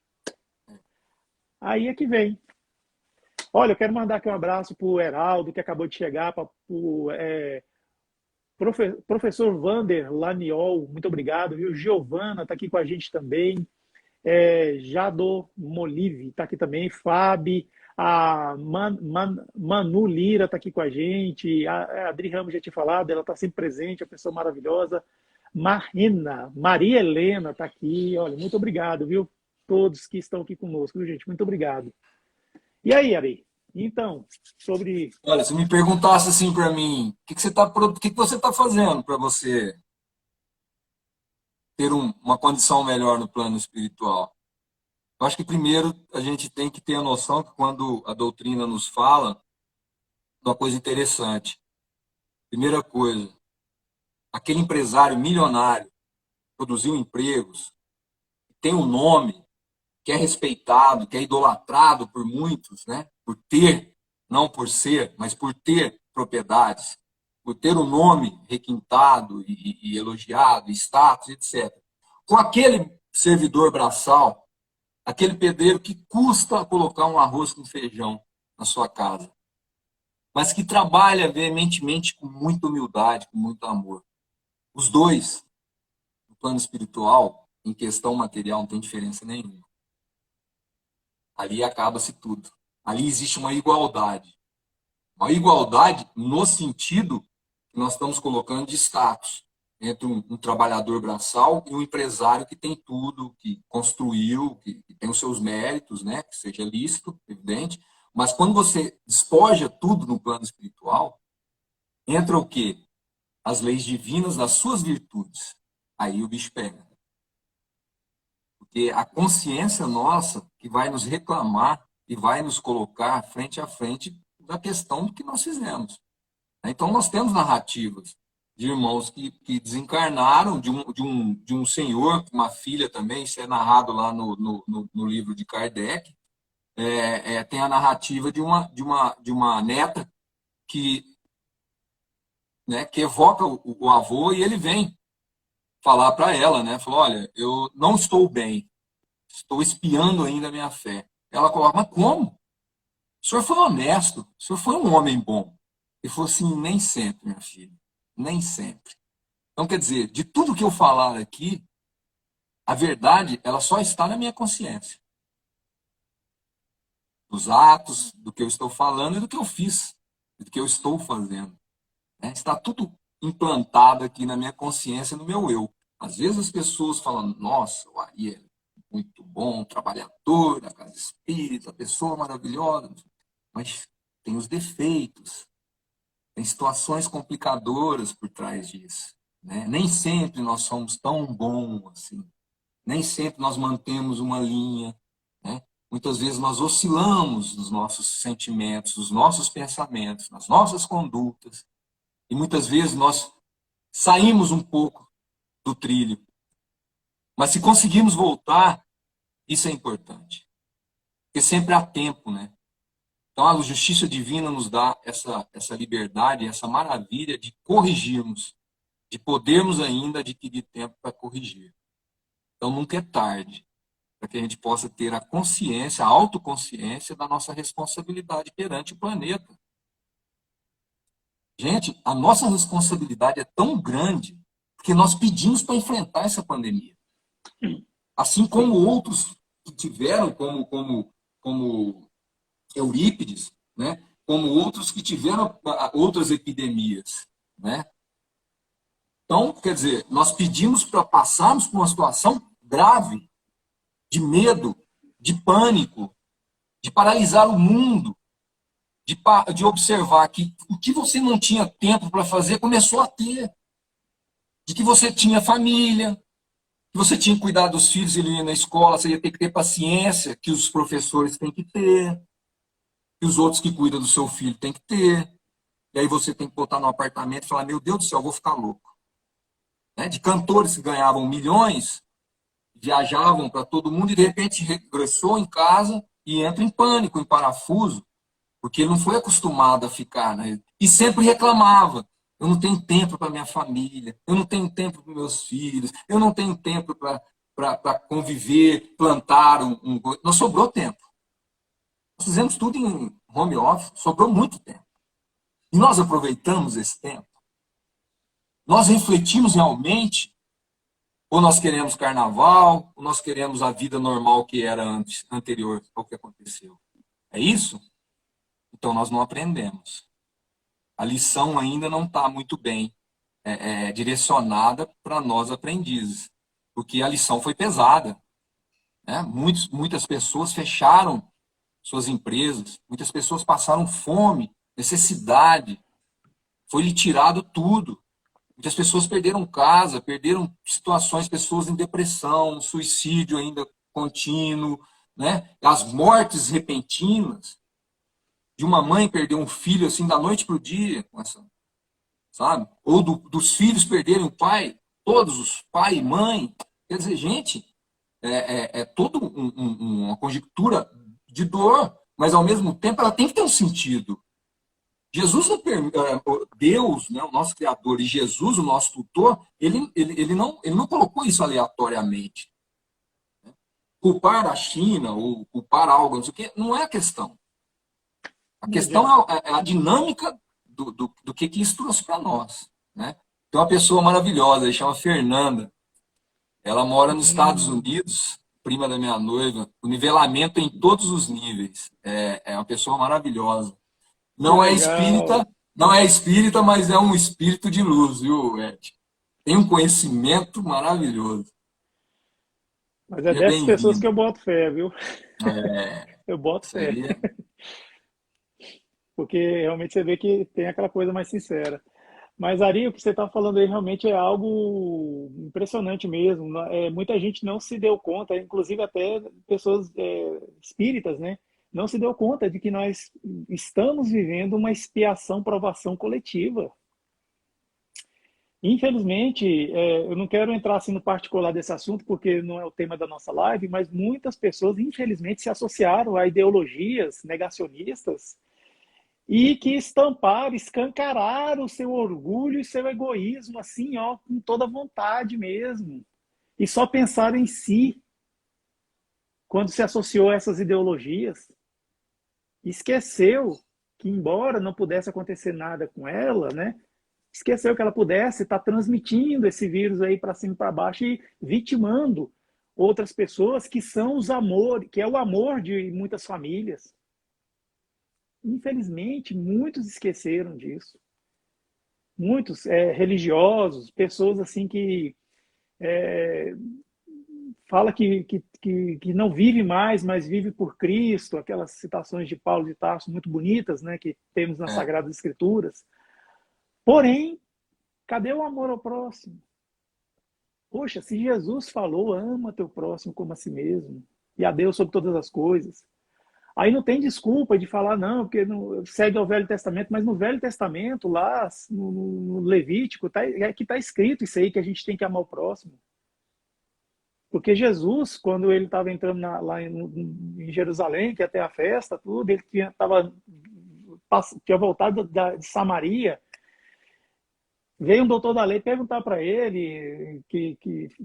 Aí é que vem. Olha, eu quero mandar aqui um abraço para o Heraldo, que acabou de chegar, para o professor Vander Laniol, muito obrigado, viu? Giovana está aqui com a gente também. Jador Molive está aqui também. Fábio, a Manu Lira está aqui com a gente. A Adri Ramos já tinha falado, ela está sempre presente, a pessoa maravilhosa. Maria Helena está aqui. Olha, muito obrigado, viu? Todos que estão aqui conosco, viu, gente? Muito obrigado. E aí, Ari? Então, sobre... Olha, se me perguntasse assim para mim, o que você está fazendo para você ter uma condição melhor no plano espiritual? Eu acho que primeiro a gente tem que ter a noção que quando a doutrina nos fala, uma coisa interessante. Primeira coisa, aquele empresário milionário produziu empregos, tem um nome, que é respeitado, que é idolatrado por muitos, né? Por ter, não por ser, mas por ter propriedades, por ter um nome requintado e elogiado, status, etc. Com aquele servidor braçal, aquele pedreiro que custa colocar um arroz com feijão na sua casa, mas que trabalha veementemente com muita humildade, com muito amor. Os dois, no plano espiritual, em questão material, não tem diferença nenhuma. Ali acaba-se tudo. Ali existe uma igualdade. Uma igualdade no sentido que nós estamos colocando de status entre um trabalhador braçal e um empresário que tem tudo, que construiu, que tem os seus méritos, né? Que seja lícito, evidente. Mas quando você despoja tudo no plano espiritual, entra o quê? As leis divinas das suas virtudes. Aí o bicho pega. Porque a consciência nossa que vai nos reclamar e vai nos colocar frente a frente da questão que nós fizemos. Então, nós temos narrativas de irmãos que desencarnaram, de um senhor, uma filha também, isso é narrado lá no livro de Kardec. Tem a narrativa de uma neta que, né, que evoca o avô e ele vem. falar para ela, né? Falou, olha, eu não estou bem, estou espiando ainda a minha fé. Ela coloca, mas como? O senhor foi honesto, o senhor foi um homem bom. Ele falou assim, nem sempre, minha filha, nem sempre. Então, quer dizer, de tudo que eu falar aqui, a verdade, ela só está na minha consciência. Dos atos, do que eu estou falando e do que eu fiz, do que eu estou fazendo. Né? Está tudo implantado aqui na minha consciência, no meu eu. Às vezes as pessoas falam, nossa, o Ari é muito bom, trabalhador da casa espírita, pessoa maravilhosa, mas tem os defeitos, tem situações complicadoras por trás disso. Né? Nem sempre nós somos tão bons assim. Nem sempre nós mantemos uma linha. Né? Muitas vezes nós oscilamos nos nossos sentimentos, nos nossos pensamentos, nas nossas condutas. E muitas vezes nós saímos um pouco do trilho. Mas se conseguirmos voltar, isso é importante. Porque sempre há tempo, né? Então a justiça divina nos dá essa liberdade, essa maravilha de corrigirmos, de podermos ainda adquirir tempo para corrigir. Então nunca é tarde, para que a gente possa ter a consciência, a autoconsciência da nossa responsabilidade perante o planeta. Gente, a nossa responsabilidade é tão grande porque nós pedimos para enfrentar essa pandemia. Assim como outros que tiveram, como Eurípides, né? Como outros que tiveram outras epidemias. Né? Então, quer dizer, nós pedimos para passarmos por uma situação grave, de medo, de pânico, de paralisar o mundo, de observar que o que você não tinha tempo para fazer começou a ter. De que você tinha família, que você tinha que cuidar dos filhos, ele ia na escola, você ia ter que ter paciência, que os professores têm que ter, que os outros que cuidam do seu filho têm que ter. E aí você tem que botar no apartamento e falar, meu Deus do céu, eu vou ficar louco. Né? De cantores que ganhavam milhões, viajavam para todo mundo e de repente regressou em casa e entra em pânico, em parafuso, porque ele não foi acostumado a ficar, né? E sempre reclamava. Eu não tenho tempo para minha família, eu não tenho tempo para meus filhos, eu não tenho tempo para conviver, plantar um. Não sobrou tempo. Nós fizemos tudo em home office, sobrou muito tempo. E nós aproveitamos esse tempo. Nós refletimos realmente, ou nós queremos carnaval, ou nós queremos a vida normal que era antes, anterior ao que aconteceu. É isso? Então nós não aprendemos. A lição ainda não está muito bem direcionada para nós aprendizes, porque a lição foi pesada. Né? Muitas pessoas fecharam suas empresas, muitas pessoas passaram fome, necessidade, foi lhe tirado tudo. Muitas pessoas perderam casa, perderam situações, pessoas em depressão, suicídio ainda contínuo, né? As mortes repentinas de uma mãe perder um filho assim da noite para o dia, sabe? Ou dos filhos perderem o pai, todos os pai e mãe. Quer dizer, gente, é toda uma conjectura de dor, mas ao mesmo tempo ela tem que ter um sentido. Jesus, Deus, né, o nosso Criador, e Jesus, o nosso tutor, ele não colocou isso aleatoriamente. Culpar a China ou culpar algo, não sei o quê, não é a questão. A questão é a dinâmica do que isso trouxe para nós. Né? Tem uma pessoa maravilhosa, ela chama Fernanda. Ela mora nos Estados Unidos, prima da minha noiva. O nivelamento em todos os níveis. É uma pessoa maravilhosa. Não é espírita, não é espírita, mas é um espírito de luz, viu, Ed? Tem um conhecimento maravilhoso. Mas é Seja dessas pessoas que bem-vindo. eu boto fé, viu? Eu boto Isso fé. aí Porque realmente você vê que tem aquela coisa mais sincera. Mas, Ari, o que você está falando aí realmente é algo impressionante mesmo. Muita gente não se deu conta, inclusive até pessoas espíritas, né? Não se deu conta de que nós estamos vivendo uma expiação, provação coletiva. Infelizmente, eu não quero entrar assim no particular desse assunto, porque não é o tema da nossa live, mas muitas pessoas, infelizmente, se associaram a ideologias negacionistas e que estamparam, escancararam o seu orgulho e seu egoísmo, assim, ó, com toda vontade mesmo. E só pensaram em si quando se associou a essas ideologias. Esqueceu que, embora não pudesse acontecer nada com ela, né? Esqueceu que ela pudesse estar transmitindo esse vírus aí para cima e para baixo e vitimando outras pessoas que são os amor, que é o amor de muitas famílias. Infelizmente, muitos esqueceram disso. Muitos religiosos, pessoas assim que fala que não vive mais, mas vive por Cristo, aquelas citações de Paulo de Tarso muito bonitas, né, que temos nas É, Sagradas Escrituras. Porém, cadê o amor ao próximo? Poxa, se Jesus falou, ama teu próximo como a si mesmo, e a Deus sobre todas as coisas, aí não tem desculpa de falar, não, porque não, segue ao Velho Testamento, mas no Velho Testamento, lá no Levítico, é que está escrito isso aí, que a gente tem que amar o próximo. Porque Jesus, quando ele estava entrando lá em Jerusalém, que ia ter a festa, tudo, ele tinha voltado de Samaria. Veio um doutor da lei perguntar para ele, que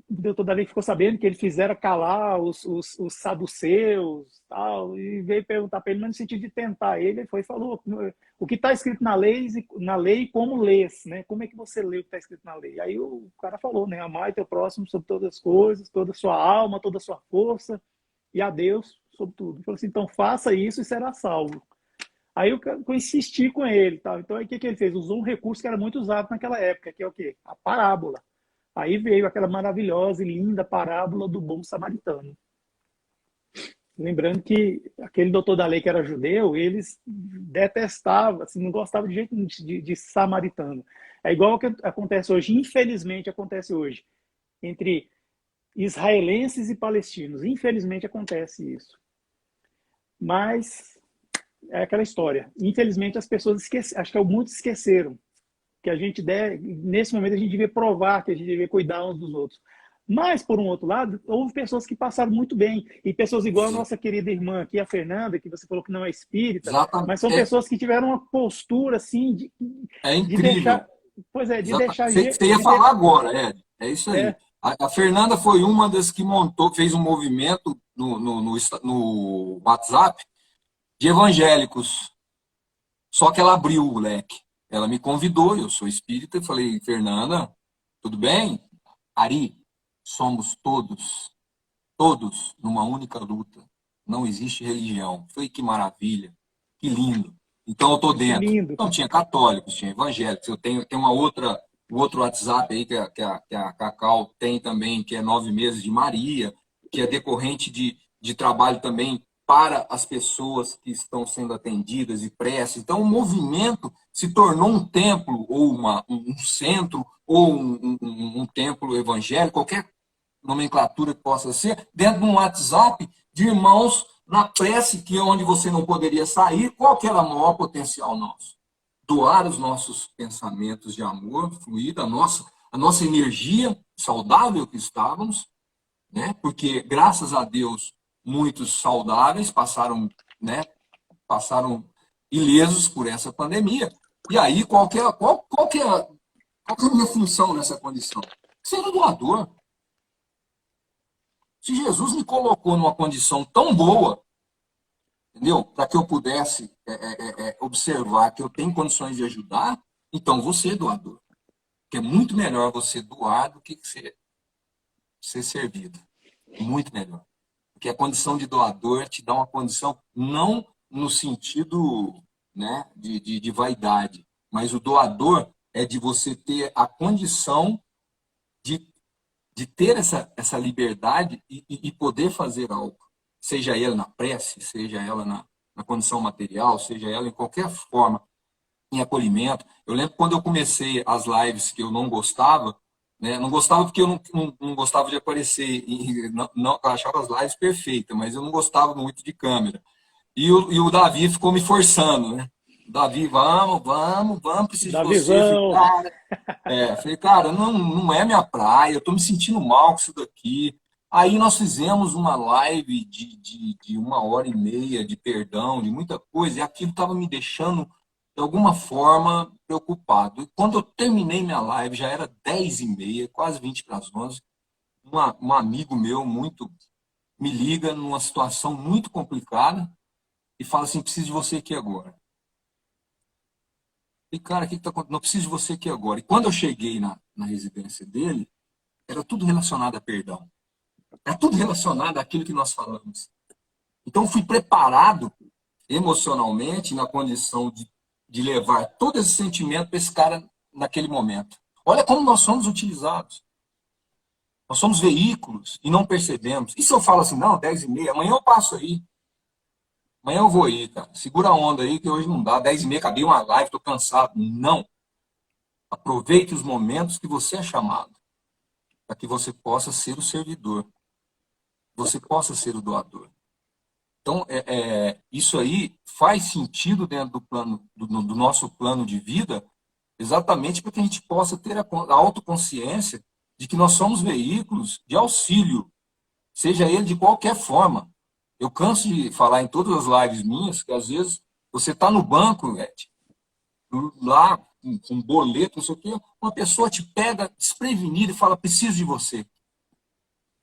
o doutor da lei ficou sabendo que ele fizera calar os saduceus, tal, e veio perguntar para ele, mas no sentido de tentar ele, foi e falou o que está escrito na lei como lês, né? Como é que você lê o que está escrito na lei? Aí o cara falou, né? Amar teu próximo sobre todas as coisas, toda a sua alma, toda a sua força, e a Deus sobre tudo. Ele falou assim, então faça isso e será salvo. Aí eu insisti com ele, tal. Então aí o que ele fez? Usou um recurso que era muito usado naquela época, que é o quê? A parábola. Aí veio aquela maravilhosa e linda parábola do bom samaritano. Lembrando que aquele doutor da lei que era judeu, eles detestavam, assim, não gostavam de jeito de samaritano. É igual o que acontece hoje, infelizmente acontece hoje, entre israelenses e palestinos. Infelizmente acontece isso. Mas é aquela história. Infelizmente, as pessoas esqueceram, acho que muitos esqueceram que nesse momento, a gente devia provar que a gente devia cuidar uns dos outros. Mas, por um outro lado, houve pessoas que passaram muito bem. E pessoas igual a sim, nossa querida irmã aqui, a Fernanda, que você falou que não é espírita, exatamente. mas são pessoas que tiveram uma postura, assim, É de deixar... incrível. Pois é, de Exatamente. deixar... Você ia falar agora, é isso aí. É, A Fernanda foi uma das que montou, fez um movimento no WhatsApp de evangélicos. Só que ela abriu o leque. Ela me convidou, eu sou espírita, e falei, Fernanda, tudo bem? Ari, somos todos numa única luta. Não existe religião. Falei, que maravilha, que lindo. Então eu estou que dentro. lindo. Então tinha católicos, tinha evangélicos. Eu tenho o outro WhatsApp aí que a Cacau tem também, que é 9 meses de Maria, que é decorrente de trabalho também para as pessoas que estão sendo atendidas e prece. Então, o movimento se tornou um templo, ou um centro, ou um templo evangélico, qualquer nomenclatura que possa ser, dentro de um WhatsApp de irmãos na prece, que é onde você não poderia sair. Qual que era o maior potencial nosso? Doar os nossos pensamentos de amor, fluir a nossa energia saudável que estávamos, né? Porque, graças a Deus, muitos saudáveis passaram ilesos por essa pandemia. E aí, qual que é a minha função nessa condição? Ser um doador. Se Jesus me colocou numa condição tão boa, entendeu? Para que eu pudesse observar que eu tenho condições de ajudar, então você é doador. Porque é muito melhor você doar do que ser servido. Muito melhor. Porque a condição de doador te dá uma condição, não no sentido, né, de vaidade, mas o doador é de você ter a condição de, de ter essa liberdade e poder fazer algo. Seja ela na prece, seja ela na condição material, seja ela em qualquer forma, em acolhimento. Eu lembro quando eu comecei as lives que eu não gostava, né? Não gostava porque eu não gostava de aparecer, eu achava as lives perfeitas, mas eu não gostava muito de câmera. E o Davi ficou me forçando, né? Davi, vamos, preciso de Da você. Eu falei, visão. cara, não é minha praia, eu tô me sentindo mal com isso daqui. Aí nós fizemos uma live de 1 hora e meia de perdão, de muita coisa, e aquilo estava me deixando de alguma forma, preocupado. E quando eu terminei minha live, já era 10h30, quase 20 para as 11, um amigo meu muito me liga numa situação muito complicada e fala assim, preciso de você aqui agora. E, cara, o que está acontecendo? Não preciso de você aqui agora. E quando eu cheguei na residência dele, era tudo relacionado a perdão. Era tudo relacionado àquilo que nós falamos. Então, eu fui preparado emocionalmente na condição de levar todo esse sentimento para esse cara naquele momento. Olha como nós somos utilizados. Nós somos veículos e não percebemos. E se eu falo assim, não, 10h30, amanhã eu passo aí. Amanhã eu vou aí, cara. Segura a onda aí que hoje não dá. 10h30, acabei uma live, estou cansado. Não. Aproveite os momentos que você é chamado para que você possa ser o servidor. Você possa ser o doador. Então, isso aí faz sentido dentro do plano, do nosso plano de vida, exatamente para que a gente possa ter a autoconsciência de que nós somos veículos de auxílio, seja ele de qualquer forma. Eu canso de falar em todas as lives minhas que às vezes você está no banco, Ed, lá com boleto, não sei o quê, uma pessoa te pega desprevenida e fala, preciso de você.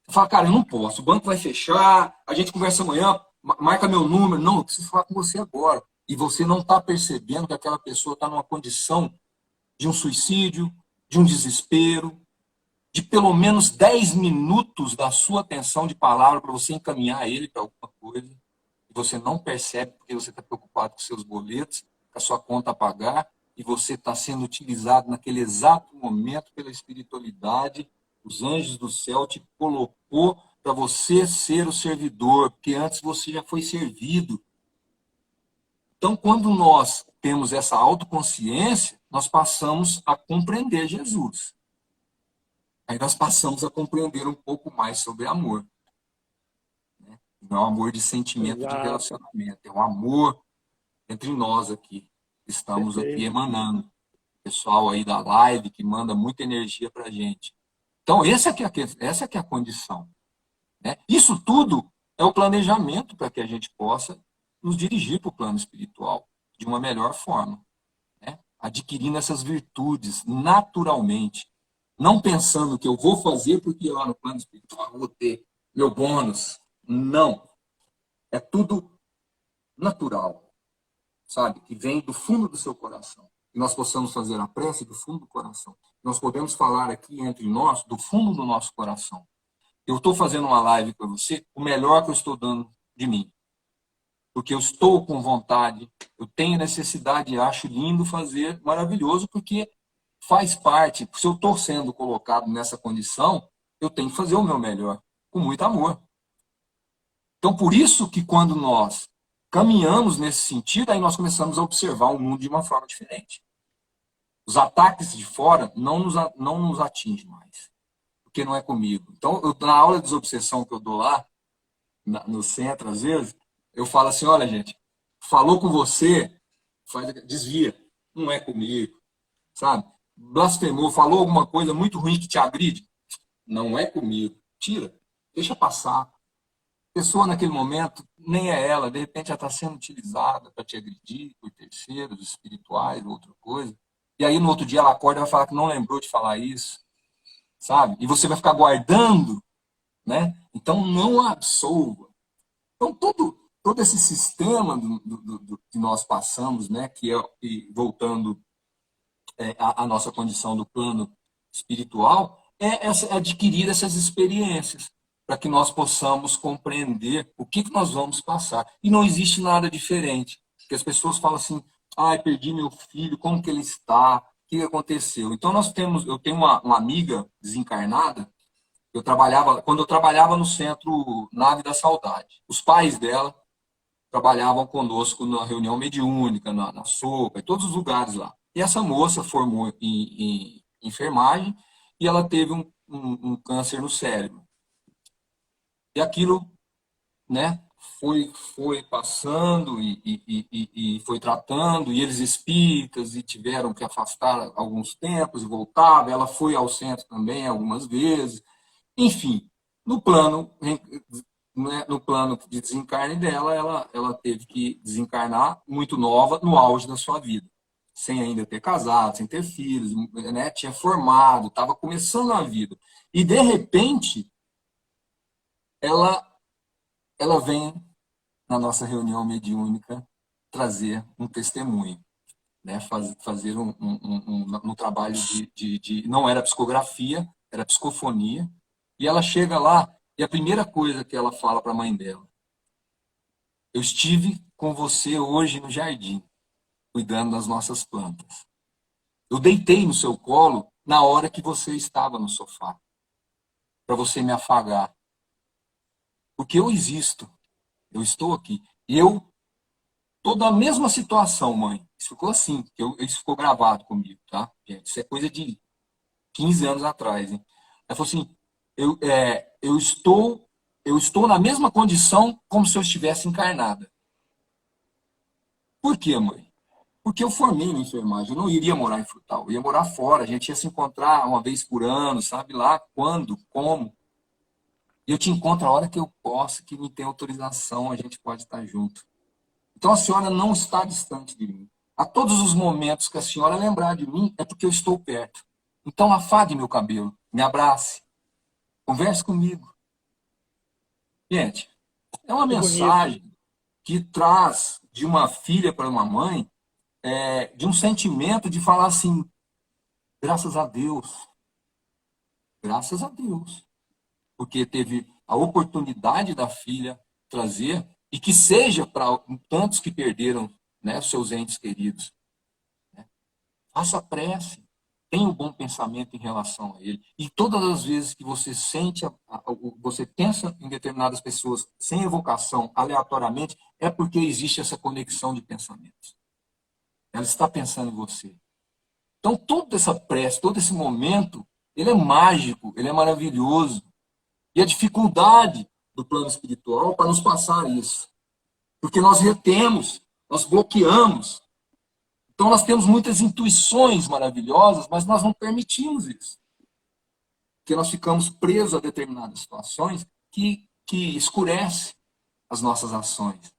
Você fala, cara, eu não posso, o banco vai fechar, a gente conversa amanhã, marca meu número. Não, eu preciso falar com você agora. E você não está percebendo que aquela pessoa está numa condição de um suicídio, de um desespero, de pelo menos 10 minutos da sua atenção de palavra para você encaminhar ele para alguma coisa. E você não percebe porque você está preocupado com seus boletos, com a sua conta a pagar, e você está sendo utilizado naquele exato momento pela espiritualidade. Os anjos do céu te colocou para você ser o servidor, porque antes você já foi servido. Então, quando nós temos essa autoconsciência, nós passamos a compreender Jesus. Aí nós passamos a compreender um pouco mais sobre amor. Né? Não é um amor de sentimento, de Exato. relacionamento, é um amor entre nós aqui. Estamos aqui Perfeito. emanando. Pessoal aí da live que manda muita energia para a gente. Então, essa é a condição. Né? Isso tudo é o planejamento para que a gente possa nos dirigir para o plano espiritual de uma melhor forma. Né? Adquirindo essas virtudes naturalmente. Não pensando que eu vou fazer porque lá no plano espiritual eu vou ter meu bônus. Não. É tudo natural, sabe? Que vem do fundo do seu coração. E nós possamos fazer a prece do fundo do coração. Nós podemos falar aqui entre nós do fundo do nosso coração. Eu estou fazendo uma live para você, o melhor que eu estou dando de mim. Porque eu estou com vontade, eu tenho necessidade e acho lindo fazer, maravilhoso, porque faz parte. Se eu estou sendo colocado nessa condição, eu tenho que fazer o meu melhor, com muito amor. Então, por isso que quando nós caminhamos nesse sentido, aí nós começamos a observar o mundo de uma forma diferente. Os ataques de fora não nos atingem mais, porque não é comigo. Então, na aula de desobsessão que eu dou lá, no centro, às vezes, eu falo assim, olha, gente, falou com você, desvia, não é comigo, sabe? Blasfemou, falou alguma coisa muito ruim que te agride, não é comigo, tira, deixa passar. A pessoa naquele momento, nem é ela, de repente já está sendo utilizada para te agredir por terceiros, espirituais, outra coisa. E aí no outro dia ela acorda e vai falar que não lembrou de falar isso, sabe? E você vai ficar guardando, né? Então não absolva. Então todo esse sistema que nós passamos, né? Voltando à nossa condição do plano espiritual, é adquirir essas experiências para que nós possamos compreender o que nós vamos passar. E não existe nada diferente. Porque as pessoas falam assim, perdi meu filho, como que ele está? O que aconteceu? Então eu tenho uma amiga desencarnada, quando eu trabalhava no centro Nave da Saudade. Os pais dela trabalhavam conosco na reunião mediúnica, na sopa, em todos os lugares lá. E essa moça formou em enfermagem e ela teve um câncer no cérebro. E aquilo, né, foi passando e foi tratando, e eles espíritas e tiveram que afastar alguns tempos e voltava. Ela foi ao centro também algumas vezes. Enfim, no plano, né, no plano de desencarne dela, ela teve que desencarnar muito nova, no auge da sua vida. sem ainda ter casado, sem ter filhos, né? Tinha formado, estava começando a vida. E, de repente, ela, ela vem na nossa reunião mediúnica trazer um testemunho, né? Fazer um trabalho não era psicografia, era psicofonia. E ela chega lá e a primeira coisa que ela fala para a mãe dela: eu estive com você hoje no jardim, cuidando das nossas plantas. Eu deitei no seu colo na hora que você estava no sofá, para você me afagar. Porque eu existo, eu estou aqui. E eu estou na mesma situação, mãe. Isso ficou assim, isso ficou gravado comigo, tá? Gente, isso é coisa de 15 anos atrás, hein? Ela falou assim, eu, é, eu estou eu estou na mesma condição como se eu estivesse encarnada. Por quê, mãe? Porque eu formei na enfermagem, eu não iria morar em Frutal, eu ia morar fora, a gente ia se encontrar uma vez por ano, sabe lá quando, como. E eu te encontro a hora que eu posso, que me tem autorização, a gente pode estar junto. Então a senhora não está distante de mim. A todos os momentos que a senhora lembrar de mim, é porque eu estou perto. Então afague meu cabelo, me abrace, converse comigo. Gente, é uma Que bonito. mensagem que traz de uma filha para uma mãe, de um sentimento de falar assim, graças a Deus, graças a Deus, porque teve a oportunidade da filha trazer, e que seja para tantos que perderam, né, seus entes queridos. Faça a prece, tenha um bom pensamento em relação a ele. E todas as vezes que você sente, você pensa em determinadas pessoas sem evocação, aleatoriamente, é porque existe essa conexão de pensamentos. Ela está pensando em você. Então, toda essa prece, todo esse momento, ele é mágico, ele é maravilhoso. E a dificuldade do plano espiritual para nos passar isso. Porque nós retemos, nós bloqueamos. Então, nós temos muitas intuições maravilhosas, mas nós não permitimos isso. Porque nós ficamos presos a determinadas situações que escurece as nossas ações.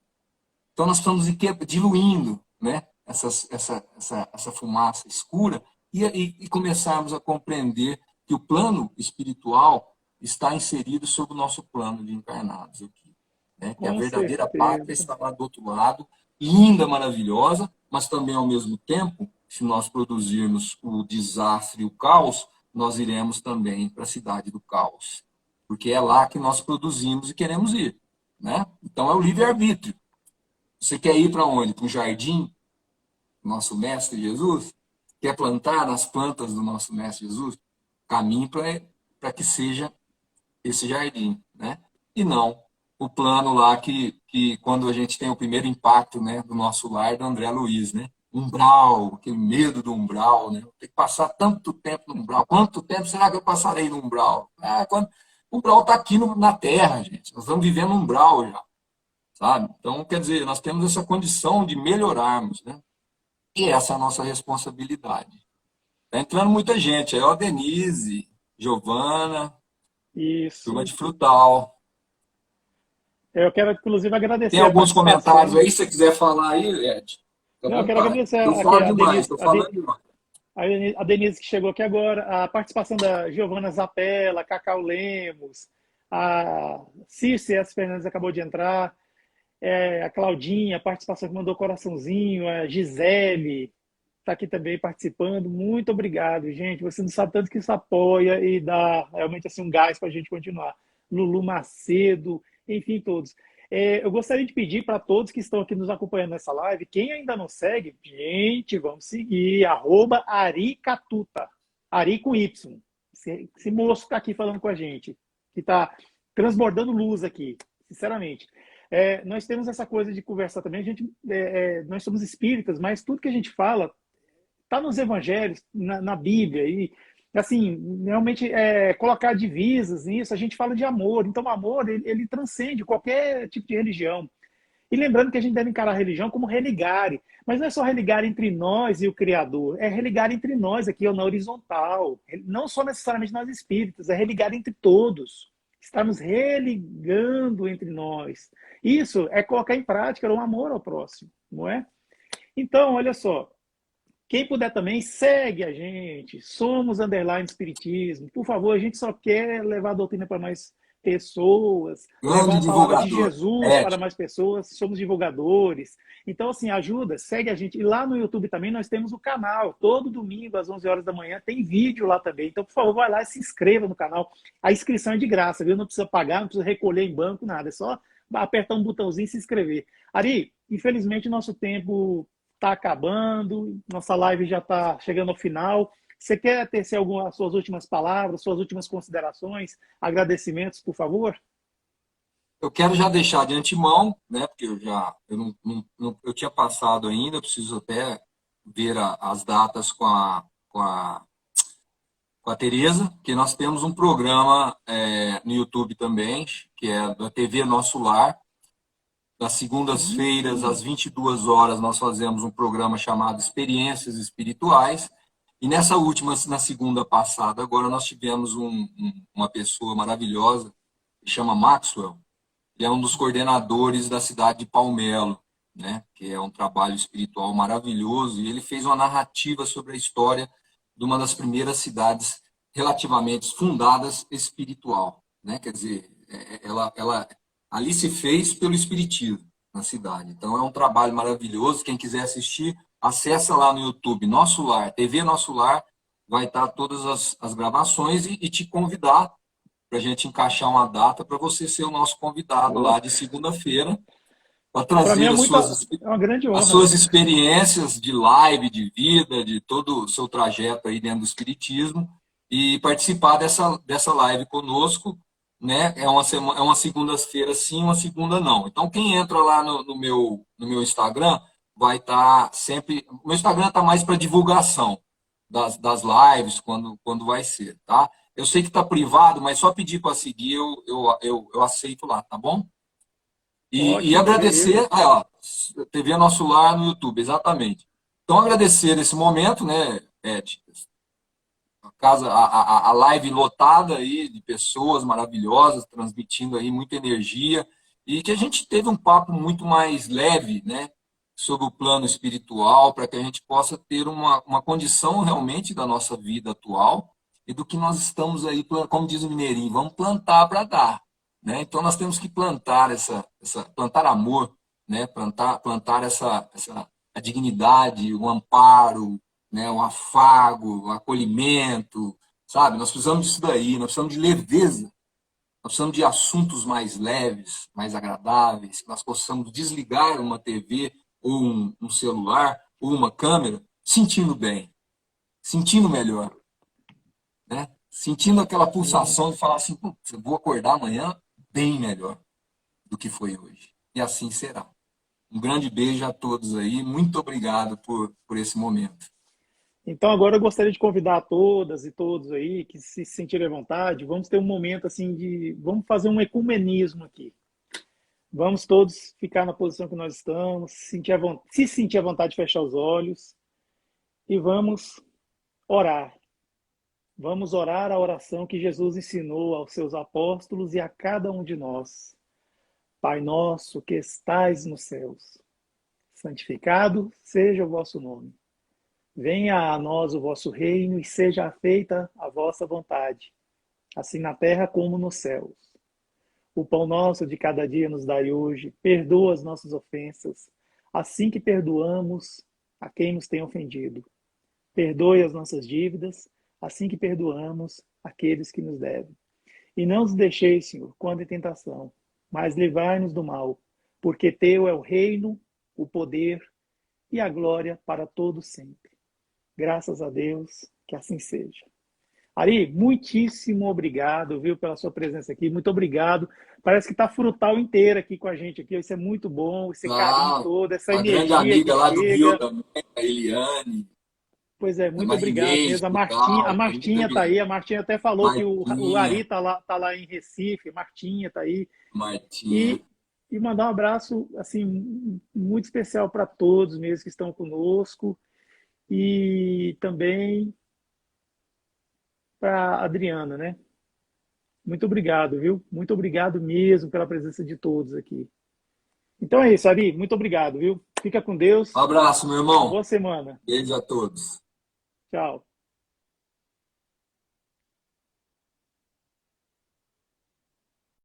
Então, nós estamos diluindo, né, essa fumaça escura e começarmos a compreender que o plano espiritual está inserido sobre o nosso plano de encarnados aqui. Né? Que a Com verdadeira pátria certeza. está lá do outro lado, linda, maravilhosa, mas também, ao mesmo tempo, se nós produzirmos o desastre e o caos, nós iremos também para a cidade do caos. Porque é lá que nós produzimos e queremos ir. Né? Então, é o livre-arbítrio. Você quer ir para onde? Para um jardim? Nosso Mestre Jesus? Quer plantar nas plantas do nosso Mestre Jesus? Caminhe para que seja esse jardim, né? E não o plano lá que quando a gente tem o primeiro impacto, né, do nosso lar, do André Luiz, né? Umbral, aquele medo do umbral, né? Tem que passar tanto tempo no umbral. Quanto tempo será que eu passarei no umbral? O umbral está aqui na Terra, gente. Nós estamos vivendo um umbral já, sabe? Então, quer dizer, nós temos essa condição de melhorarmos, né? E essa é a nossa responsabilidade. Está entrando muita gente. Aí, ó, Denise, Giovana, turma Isso. de Frutal. Eu quero, inclusive, Tem agradecer a alguns comentários participação. aí, se você quiser falar aí, Ed, fica à Não, eu quero vontade. agradecer Eu aqui falo demais, estou falando demais. A Denise que chegou aqui agora, a participação da Giovana Zapella, Cacau Lemos, a Circe S. Fernandes acabou de entrar, a Claudinha, a participação que mandou coraçãozinho, a Gisele está aqui também participando. Muito obrigado, gente. Você não sabe tanto que isso apoia e dá realmente assim um gás para a gente continuar. Lulu Macedo, enfim, todos. Eu gostaria de pedir para todos que estão aqui nos acompanhando nessa live, quem ainda não segue, gente, vamos seguir, @aricatuta, Ari com Y. Esse moço que está aqui falando com a gente, que está transbordando luz aqui, sinceramente. Nós temos essa coisa de conversar também, nós somos espíritas, mas tudo que a gente fala está nos evangelhos, na Bíblia, e assim, realmente colocar divisas nisso, a gente fala de amor, então o amor, ele transcende qualquer tipo de religião. E lembrando que a gente deve encarar a religião como religare, mas não é só religare entre nós e o Criador, é religar entre nós aqui, na horizontal, não só necessariamente nós espíritas, é religar entre todos, estamos religando entre nós. Isso é colocar em prática o amor ao próximo, não é? Então, olha só, Quem puder também, segue a gente. Somos Underline Espiritismo. Por favor, a gente só quer levar a doutrina para mais pessoas, levar Grande a palavra de divulgador. Jesus para mais pessoas. Somos divulgadores. Então, assim, ajuda, segue a gente. E lá no YouTube também nós temos o canal. Todo domingo, às 11 horas da manhã, tem vídeo lá também. Então, por favor, vai lá e se inscreva no canal. A inscrição é de graça, viu? Não precisa pagar, não precisa recolher em banco, nada. É só apertar um botãozinho e se inscrever. Ari, infelizmente, nosso tempo está acabando, nossa live já está chegando ao final. Você quer tecer algumas suas últimas palavras, suas últimas considerações, agradecimentos, por favor? Eu quero já deixar de antemão, né, porque eu tinha passado ainda, eu preciso até ver as datas com a Tereza, que nós temos um programa no YouTube também, que é da TV Nosso Lar. Nas segundas-feiras, às 22 horas, nós fazemos um programa chamado Experiências Espirituais. E nessa última, na segunda passada, agora nós tivemos uma pessoa maravilhosa, que chama Maxwell. Ele é um dos coordenadores da cidade de Palmelo, né? Que é um trabalho espiritual maravilhoso. E ele fez uma narrativa sobre a história de uma das primeiras cidades relativamente fundadas espiritual, né? Quer dizer, ela ali se fez pelo espiritismo na cidade. Então é um trabalho maravilhoso. Quem quiser assistir, acessa lá no YouTube Nosso Lar, TV Nosso Lar, vai estar todas as gravações e te convidar para a gente encaixar uma data para você ser o nosso convidado lá de segunda-feira para Para mim trazer é muito, é uma grande as honra. suas experiências de live, de vida, de todo o seu trajeto aí dentro do espiritismo e participar dessa live conosco, né? É uma segunda-feira sim, uma segunda não. Então quem entra lá no meu Instagram vai estar sempre. O meu Instagram está mais para divulgação das lives quando vai ser, tá? Eu sei que está privado, mas só pedir para seguir, eu aceito lá, tá bom? E Ótimo, agradecer, beleza. TV Nosso Lar no YouTube, exatamente. Então, agradecer nesse momento, né, Ed? A live lotada aí de pessoas maravilhosas, transmitindo aí muita energia, e que a gente teve um papo muito mais leve, né, sobre o plano espiritual, para que a gente possa ter uma condição realmente da nossa vida atual e do que nós estamos aí, como diz o mineirinho, vamos plantar para dar, né? Então nós temos que plantar plantar amor, né? Plantar a dignidade, o amparo, né? O afago, o acolhimento, sabe? Nós precisamos disso daí, nós precisamos de leveza, nós precisamos de assuntos mais leves, mais agradáveis, que nós possamos desligar uma TV ou um celular ou uma câmera sentindo bem, sentindo melhor, né? Sentindo aquela pulsação de falar assim, eu vou acordar amanhã bem melhor do que foi hoje. E assim será. Um grande beijo a todos aí. Muito obrigado por esse momento. Então agora eu gostaria de convidar a todas e todos aí que se sentirem à vontade, vamos ter um momento assim vamos fazer um ecumenismo aqui. Vamos todos ficar na posição que nós estamos, se sentir à vontade de fechar os olhos e vamos orar. Vamos orar a oração que Jesus ensinou aos seus apóstolos e a cada um de nós. Pai nosso que estais nos céus, santificado seja o vosso nome. Venha a nós o vosso reino e seja feita a vossa vontade, assim na terra como nos céus. O pão nosso de cada dia nos dai hoje, perdoa as nossas ofensas, assim que perdoamos a quem nos tem ofendido. Perdoe as nossas dívidas, assim que perdoamos aqueles que nos devem. E não nos deixeis, Senhor, quando em tentação, mas livrai-nos do mal, porque teu é o reino, o poder e a glória para todos sempre. Graças a Deus, que assim seja. Ari, muitíssimo obrigado, viu, pela sua presença aqui. Muito obrigado. Parece que está frutal inteira aqui com a gente aqui. Isso é muito bom, esse carinho todo, essa A grande energia que amiga lá do Rio chega. também, a Eliane, Pois é, a muito obrigado mesmo. Marinês A e Martinha, a tal, tem muita Martinha tá gente. aí. A Martinha até falou que o Ari Martinha, tá lá em Recife. Martinha tá aí. Martinha. E, e mandar um abraço assim muito especial para todos mesmo que estão conosco e também para a Adriana, né? Muito obrigado, viu? Muito obrigado mesmo pela presença de todos aqui. Então é isso, Ari. Muito obrigado, viu? Fica com Deus. Um abraço, meu irmão. Boa semana. Beijo a todos. Tchau.